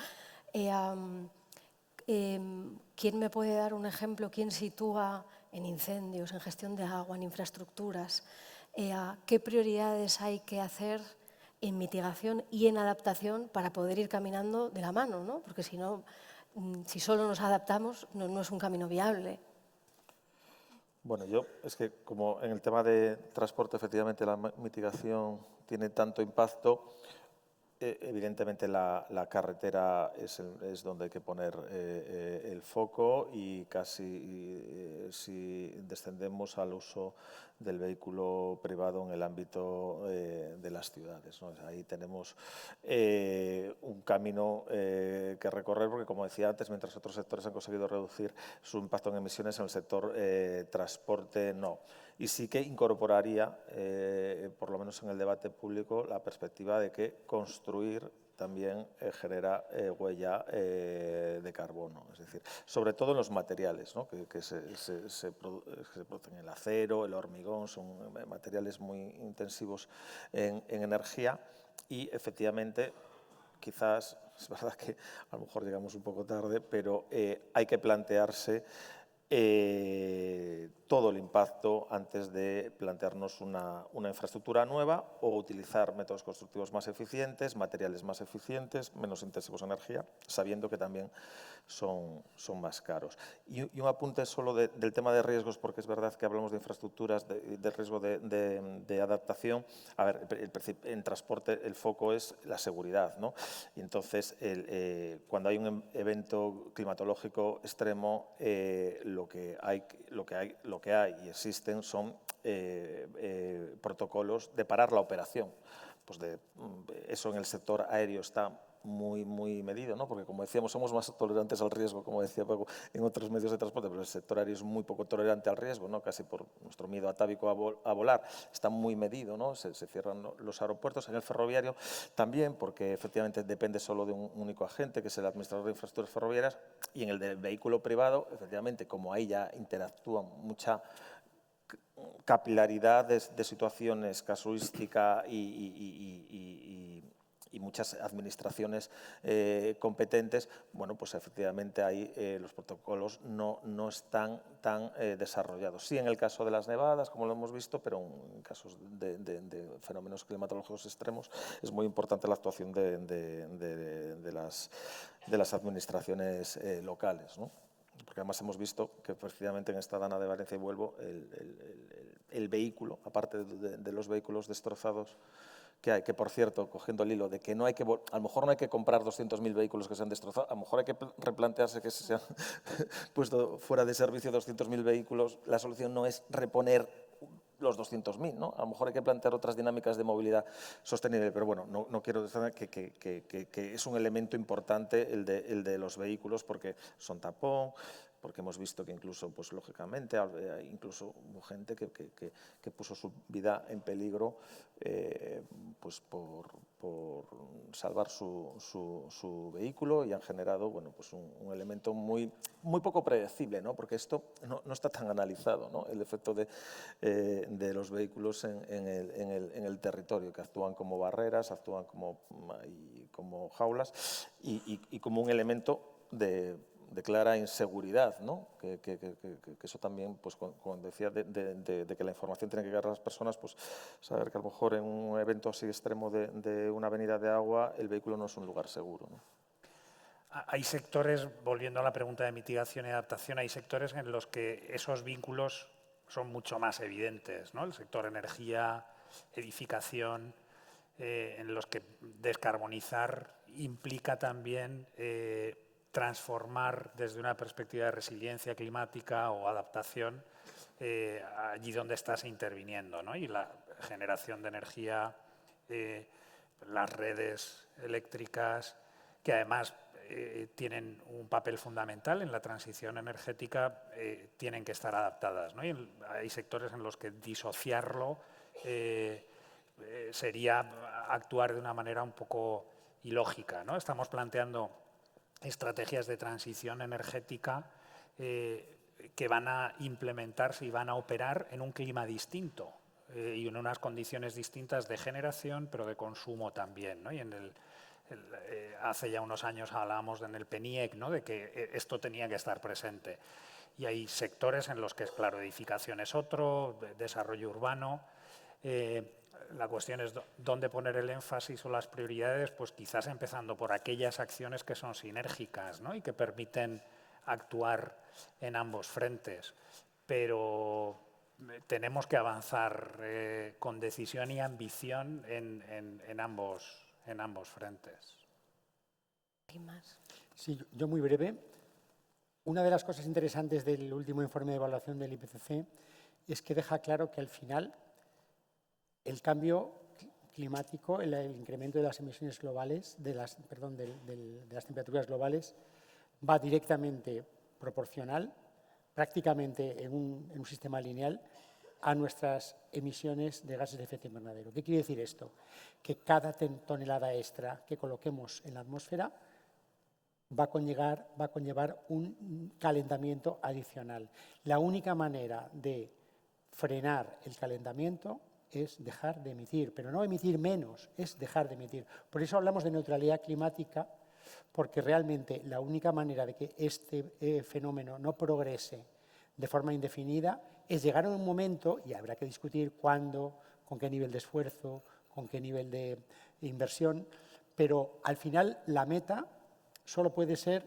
¿Quién me puede dar un ejemplo? ¿Quién sitúa en incendios, en gestión de agua, en infraestructuras, qué prioridades hay que hacer en mitigación y en adaptación para poder ir caminando de la mano, ¿no? Porque si no, si solo nos adaptamos, no es un camino viable. Bueno, es que como en el tema de transporte efectivamente la mitigación tiene tanto impacto, evidentemente la carretera es donde hay que poner el foco y casi si descendemos al uso del vehículo privado en el ámbito de las ciudades, ¿no? Ahí tenemos un camino que recorrer porque, como decía antes, mientras otros sectores han conseguido reducir su impacto en emisiones, en el sector transporte no. Y sí que incorporaría, por lo menos en el debate público, la perspectiva de que construir también genera huella de carbono. Es decir, sobre todo en los materiales, ¿no? que se producen, el acero, el hormigón, son materiales muy intensivos en energía y, efectivamente, quizás, es verdad que a lo mejor llegamos un poco tarde, pero hay que plantearse todo el impacto antes de plantearnos una infraestructura nueva o utilizar métodos constructivos más eficientes, materiales más eficientes, menos intensivos en energía, sabiendo que también son más caros. Y un apunte solo del tema de riesgos, porque es verdad que hablamos de infraestructuras, de riesgo de adaptación. A ver, en transporte el foco es la seguridad, ¿no? Y entonces, cuando hay un evento climatológico extremo, lo que hay y existen son protocolos de parar la operación. Pues eso en el sector aéreo está muy medido, ¿no? Porque, como decíamos, somos más tolerantes al riesgo, como decía Paco, en otros medios de transporte, pero el sector aéreo es muy poco tolerante al riesgo, ¿no? Casi por nuestro miedo atávico a volar. Está muy medido, ¿no? Se cierran los aeropuertos. En el ferroviario también, porque efectivamente depende solo de un único agente, que es el administrador de infraestructuras ferroviarias, y en el del vehículo privado, efectivamente, como ahí ya interactúa mucha capilaridad de situaciones, casuística y muchas administraciones competentes, bueno, pues efectivamente ahí los protocolos no están tan desarrollados. Sí, en el caso de las nevadas, como lo hemos visto, pero en casos de fenómenos climatológicos extremos es muy importante la actuación de las administraciones locales, ¿no? Porque además hemos visto que precisamente en esta Dana de Valencia y Vuelvo el vehículo, aparte de los vehículos destrozados que hay, que por cierto, cogiendo el hilo de que no hay que, a lo mejor no hay que comprar 200.000 vehículos que se han destrozado, a lo mejor hay que replantearse que se han puesto fuera de servicio 200.000 vehículos, la solución no es reponer los 200.000, ¿no? A lo mejor hay que plantear otras dinámicas de movilidad sostenible, pero bueno, no quiero decir que es un elemento importante el de los vehículos porque son tapón, porque hemos visto que incluso, pues lógicamente, incluso hubo gente que puso su vida en peligro pues por salvar su vehículo y han generado, bueno, pues un elemento muy poco predecible, ¿no? Porque esto no está tan analizado, ¿no? El efecto de los vehículos en el territorio, que actúan como barreras, actúan como jaulas y como un elemento de clara inseguridad, ¿no? Que eso también, pues cuando decía de que la información tiene que llegar a las personas, pues saber que a lo mejor en un evento así extremo de una avenida de agua el vehículo no es un lugar seguro, ¿no? Hay sectores, volviendo a la pregunta de mitigación y adaptación, hay sectores en los que esos vínculos son mucho más evidentes, ¿no? El sector energía, edificación, en los que descarbonizar implica también transformar desde una perspectiva de resiliencia climática o adaptación allí donde estás interviniendo, ¿no? Y la generación de energía, las redes eléctricas, que además tienen un papel fundamental en la transición energética, tienen que estar adaptadas, ¿no? Y hay sectores en los que disociarlo sería actuar de una manera un poco ilógica, ¿no? Estamos planteando estrategias de transición energética que van a implementarse y van a operar en un clima distinto y en unas condiciones distintas de generación, pero de consumo también, ¿no? Y hace ya unos años hablábamos en el PENIEC, ¿no? De que esto tenía que estar presente. Y hay sectores en los que, claro, edificación es otro, desarrollo urbano. La cuestión es dónde poner el énfasis o las prioridades, pues quizás empezando por aquellas acciones que son sinérgicas, ¿no? Y que permiten actuar en ambos frentes. Pero tenemos que avanzar con decisión y ambición en ambos frentes. ¿Y más? Sí, yo muy breve. Una de las cosas interesantes del último informe de evaluación del IPCC es que deja claro que al final el cambio climático, el incremento de las emisiones globales, de las temperaturas globales, va directamente proporcional, prácticamente en un sistema lineal, a nuestras emisiones de gases de efecto invernadero. ¿Qué quiere decir esto? Que cada tonelada extra que coloquemos en la atmósfera va a conllevar un calentamiento adicional. La única manera de frenar el calentamiento es dejar de emitir, pero no emitir menos, es dejar de emitir. Por eso hablamos de neutralidad climática, porque realmente la única manera de que este fenómeno no progrese de forma indefinida es llegar a un momento, y habrá que discutir cuándo, con qué nivel de esfuerzo, con qué nivel de inversión, pero al final la meta solo puede ser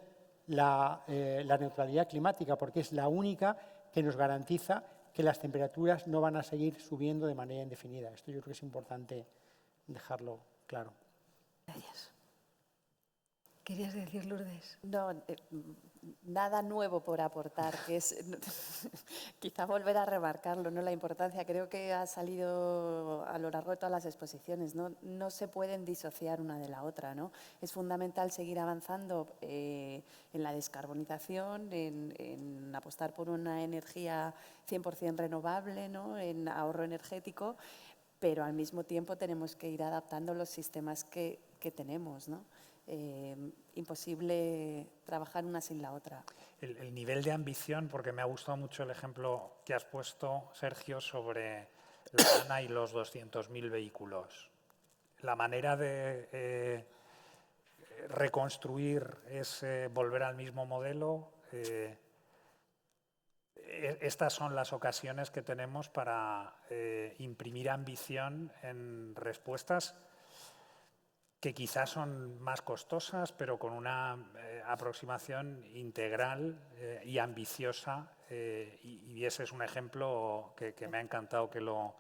la neutralidad climática, porque es la única que nos garantiza que las temperaturas no van a seguir subiendo de manera indefinida. Esto yo creo que es importante dejarlo claro. Gracias. ¿Querías decir, Lourdes? No, nada nuevo por aportar, que es quizá volver a remarcarlo, ¿no? La importancia, creo que ha salido a lo largo de todas las exposiciones, ¿no? No se pueden disociar una de la otra, ¿no? Es fundamental seguir avanzando en la descarbonización, en apostar por una energía 100% renovable, ¿no? En ahorro energético, pero al mismo tiempo tenemos que ir adaptando los sistemas que tenemos, ¿no? Imposible trabajar una sin la otra. El nivel de ambición, porque me ha gustado mucho el ejemplo que has puesto, Sergio, sobre la ANA y los 200.000 vehículos. La manera de reconstruir es volver al mismo modelo. Estas son las ocasiones que tenemos para imprimir ambición en respuestas que quizás son más costosas, pero con una aproximación integral y ambiciosa. Y ese es un ejemplo que me ha encantado que lo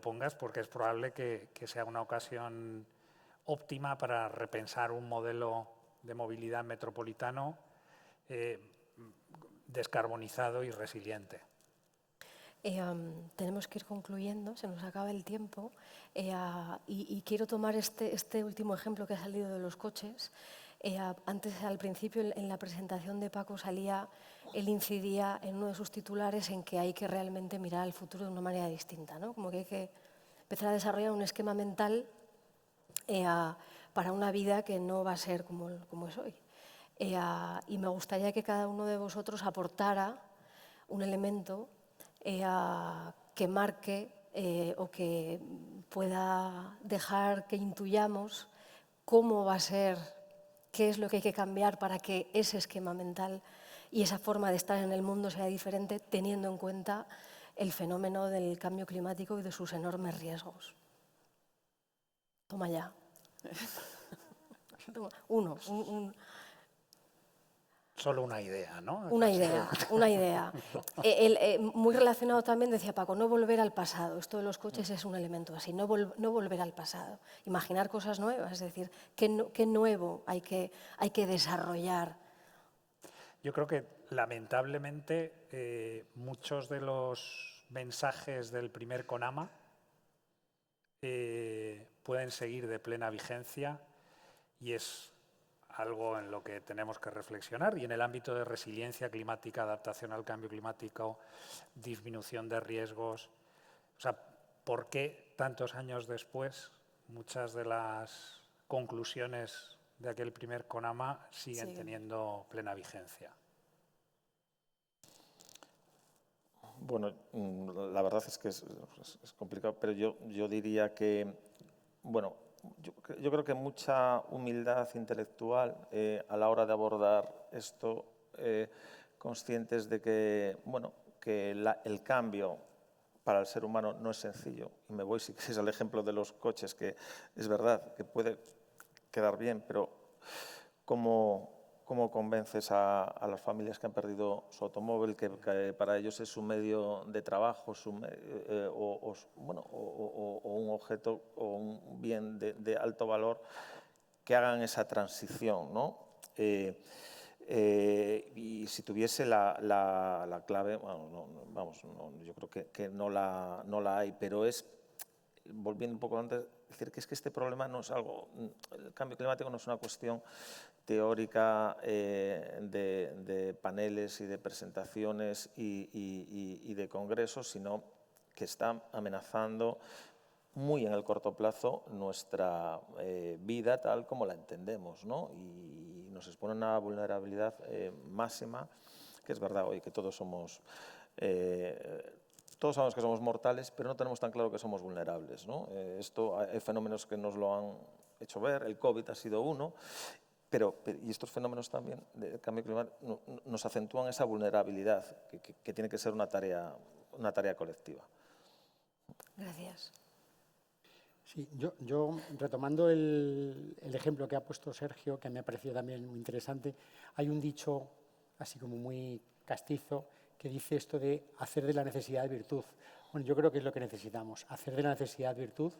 pongas, porque es probable que sea una ocasión óptima para repensar un modelo de movilidad metropolitano descarbonizado y resiliente. Tenemos que ir concluyendo, se nos acaba el tiempo y quiero tomar este último ejemplo que ha salido de los coches. Antes, al principio, en la presentación de Paco él incidía en uno de sus titulares en que hay que realmente mirar al futuro de una manera distinta, ¿no? Como que hay que empezar a desarrollar un esquema mental para una vida que no va a ser como es hoy. Y me gustaría que cada uno de vosotros aportara un elemento que marque o que pueda dejar que intuyamos cómo va a ser, qué es lo que hay que cambiar para que ese esquema mental y esa forma de estar en el mundo sea diferente, teniendo en cuenta el fenómeno del cambio climático y de sus enormes riesgos. Toma ya. Uno. Solo una idea, ¿no? Una idea. Muy relacionado también, decía Paco, no volver al pasado. Esto de los coches es un elemento así, no volver al pasado. Imaginar cosas nuevas, es decir, qué nuevo hay que desarrollar. Yo creo que, lamentablemente, muchos de los mensajes del primer CONAMA pueden seguir de plena vigencia y es algo en lo que tenemos que reflexionar, y en el ámbito de resiliencia climática, adaptación al cambio climático, disminución de riesgos. O sea, ¿por qué tantos años después muchas de las conclusiones de aquel primer CONAMA siguen teniendo plena vigencia? Bueno, la verdad es que es complicado, pero yo diría que, bueno, yo creo que mucha humildad intelectual a la hora de abordar esto, conscientes de que, bueno, que el cambio para el ser humano no es sencillo. Y me voy, si queréis, al ejemplo de los coches, que es verdad que puede quedar bien, pero ¿cómo convences a las familias que han perdido su automóvil, que para ellos es su medio de trabajo, o un objeto o un bien de alto valor, que hagan esa transición, ¿no? Y si tuviese la clave, yo creo que no la hay, pero es, volviendo un poco antes, decir que es que este problema no es algo, el cambio climático no es una cuestión teórica de paneles y de presentaciones y de congresos, sino que está amenazando muy en el corto plazo nuestra vida tal como la entendemos, ¿no? Y nos expone a una vulnerabilidad máxima, que es verdad hoy que todos sabemos que somos mortales, pero no tenemos tan claro que somos vulnerables, ¿no? Hay fenómenos que nos lo han hecho ver, el COVID ha sido uno, y estos fenómenos también del cambio climático nos acentúan esa vulnerabilidad, que tiene que ser una tarea colectiva. Gracias. Sí, yo retomando el ejemplo que ha puesto Sergio, que me ha parecido también muy interesante, hay un dicho así como muy castizo que dice esto de hacer de la necesidad virtud. Bueno, yo creo que es lo que necesitamos, hacer de la necesidad virtud.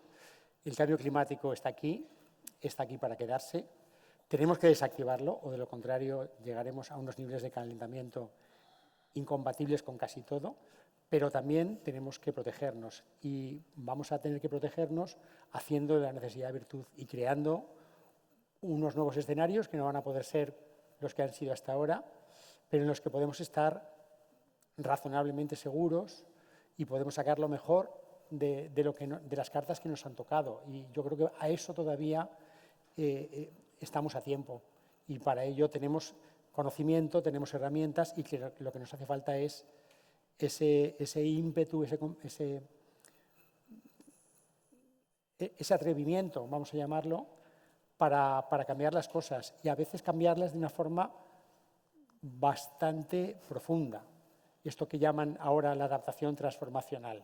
El cambio climático está aquí para quedarse. Tenemos que desactivarlo o de lo contrario llegaremos a unos niveles de calentamiento incompatibles con casi todo. Pero también tenemos que protegernos y vamos a tener que protegernos haciendo de la necesidad virtud y creando unos nuevos escenarios que no van a poder ser los que han sido hasta ahora, pero en los que podemos estar razonablemente seguros y podemos sacar lo mejor de las cartas que nos han tocado. Y yo creo que a eso todavía estamos a tiempo y para ello tenemos conocimiento, tenemos herramientas y que lo que nos hace falta es ese ímpetu, ese atrevimiento, vamos a llamarlo, para cambiar las cosas y a veces cambiarlas de una forma bastante profunda. Esto que llaman ahora la adaptación transformacional.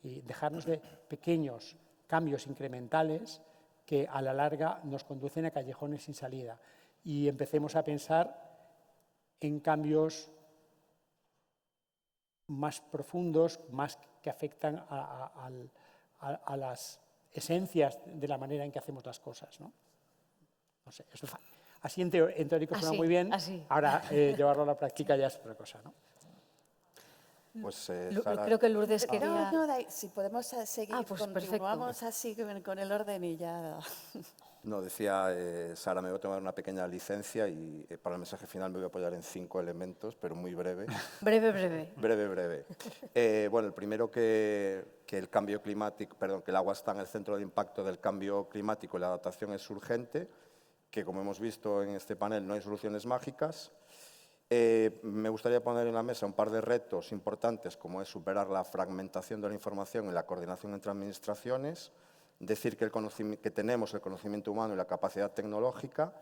Y dejarnos de pequeños cambios incrementales que a la larga nos conducen a callejones sin salida. Y empecemos a pensar en cambios más profundos, más que afectan a las esencias de la manera en que hacemos las cosas, ¿no? No sé, eso así en teórico suena muy bien, ahora llevarlo a la práctica ya es otra cosa, ¿no? Pues, Sara, Creo que Lourdes quería... Si podemos seguir, pues continuamos así con el orden y ya... No, decía Sara, me voy a tomar una pequeña licencia y para el mensaje final me voy a apoyar en 5 elementos, pero muy breve. Breve. Bueno, el primero que el cambio climático, que el agua está en el centro de impacto del cambio climático y la adaptación es urgente, que como hemos visto en este panel no hay soluciones mágicas. Me gustaría poner en la mesa un par de retos importantes, como es superar la fragmentación de la información y la coordinación entre administraciones, decir que tenemos el conocimiento humano y la capacidad tecnológica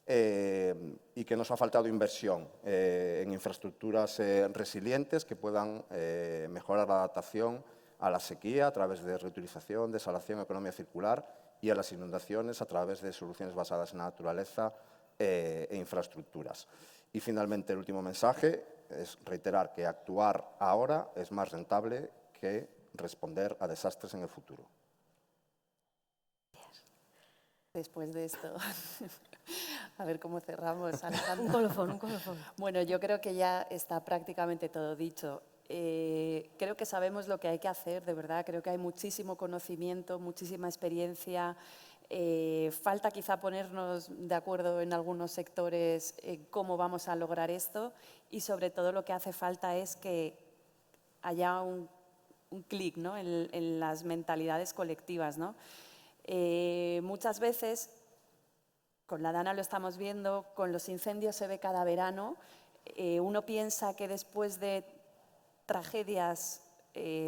y que nos ha faltado inversión en infraestructuras resilientes que puedan mejorar la adaptación a la sequía a través de reutilización, desalación, economía circular y a las inundaciones a través de soluciones basadas en la naturaleza e infraestructuras. Y finalmente el último mensaje es reiterar que actuar ahora es más rentable que responder a desastres en el futuro. Después de esto, a ver cómo cerramos, Alejandro. Un colofón. Bueno, yo creo que ya está prácticamente todo dicho. Creo que sabemos lo que hay que hacer, de verdad. Creo que hay muchísimo conocimiento, muchísima experiencia. Falta quizá ponernos de acuerdo en algunos sectores cómo vamos a lograr esto y sobre todo lo que hace falta es que haya un clic, ¿no? en las mentalidades colectivas, ¿no? Muchas veces, con la Dana lo estamos viendo, con los incendios se ve cada verano, uno piensa que después de tragedias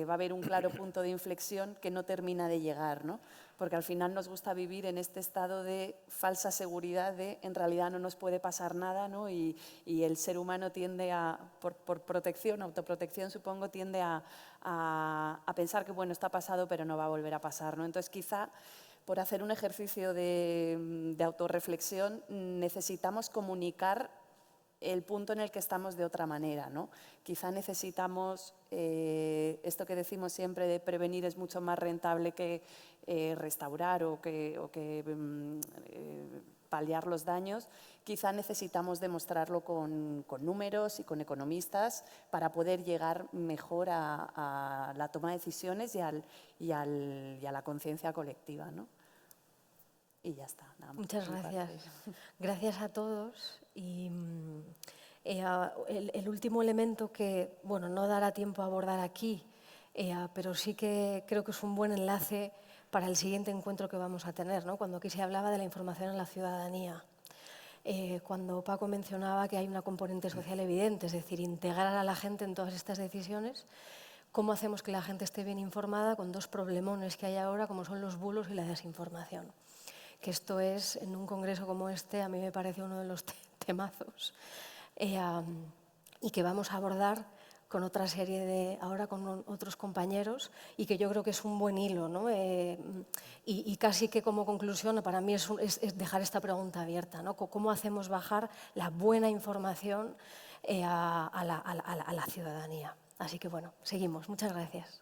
va a haber un claro punto de inflexión que no termina de llegar, ¿no? Porque al final nos gusta vivir en este estado de falsa seguridad de en realidad no nos puede pasar nada, ¿no? Y el ser humano tiende a, por protección, autoprotección supongo, tiende a pensar que bueno, está pasado pero no va a volver a pasar, ¿no? Entonces quizá por hacer un ejercicio de autorreflexión necesitamos comunicar el punto en el que estamos de otra manera, ¿no? Quizá necesitamos, esto que decimos siempre de prevenir es mucho más rentable que restaurar o que paliar los daños, quizá necesitamos demostrarlo con números y con economistas para poder llegar mejor a la toma de decisiones y a la conciencia colectiva, ¿no? Y ya está. Nada más. Muchas gracias. Gracias a todos. Y el último elemento que, bueno, no dará tiempo a abordar aquí, pero sí que creo que es un buen enlace para el siguiente encuentro que vamos a tener, ¿no? Cuando aquí se hablaba de la información en la ciudadanía. Cuando Paco mencionaba que hay una componente social evidente, es decir, integrar a la gente en todas estas decisiones, ¿cómo hacemos que la gente esté bien informada con dos problemones que hay ahora, como son los bulos y la desinformación? Que esto es, en un congreso como este, a mí me parece uno de los temazos, y que vamos a abordar con otra serie de, ahora con otros compañeros, y que yo creo que es un buen hilo, ¿no? Y casi que como conclusión, para mí es dejar esta pregunta abierta, ¿no? ¿Cómo hacemos bajar la buena información a la ciudadanía? Así que bueno, seguimos. Muchas gracias.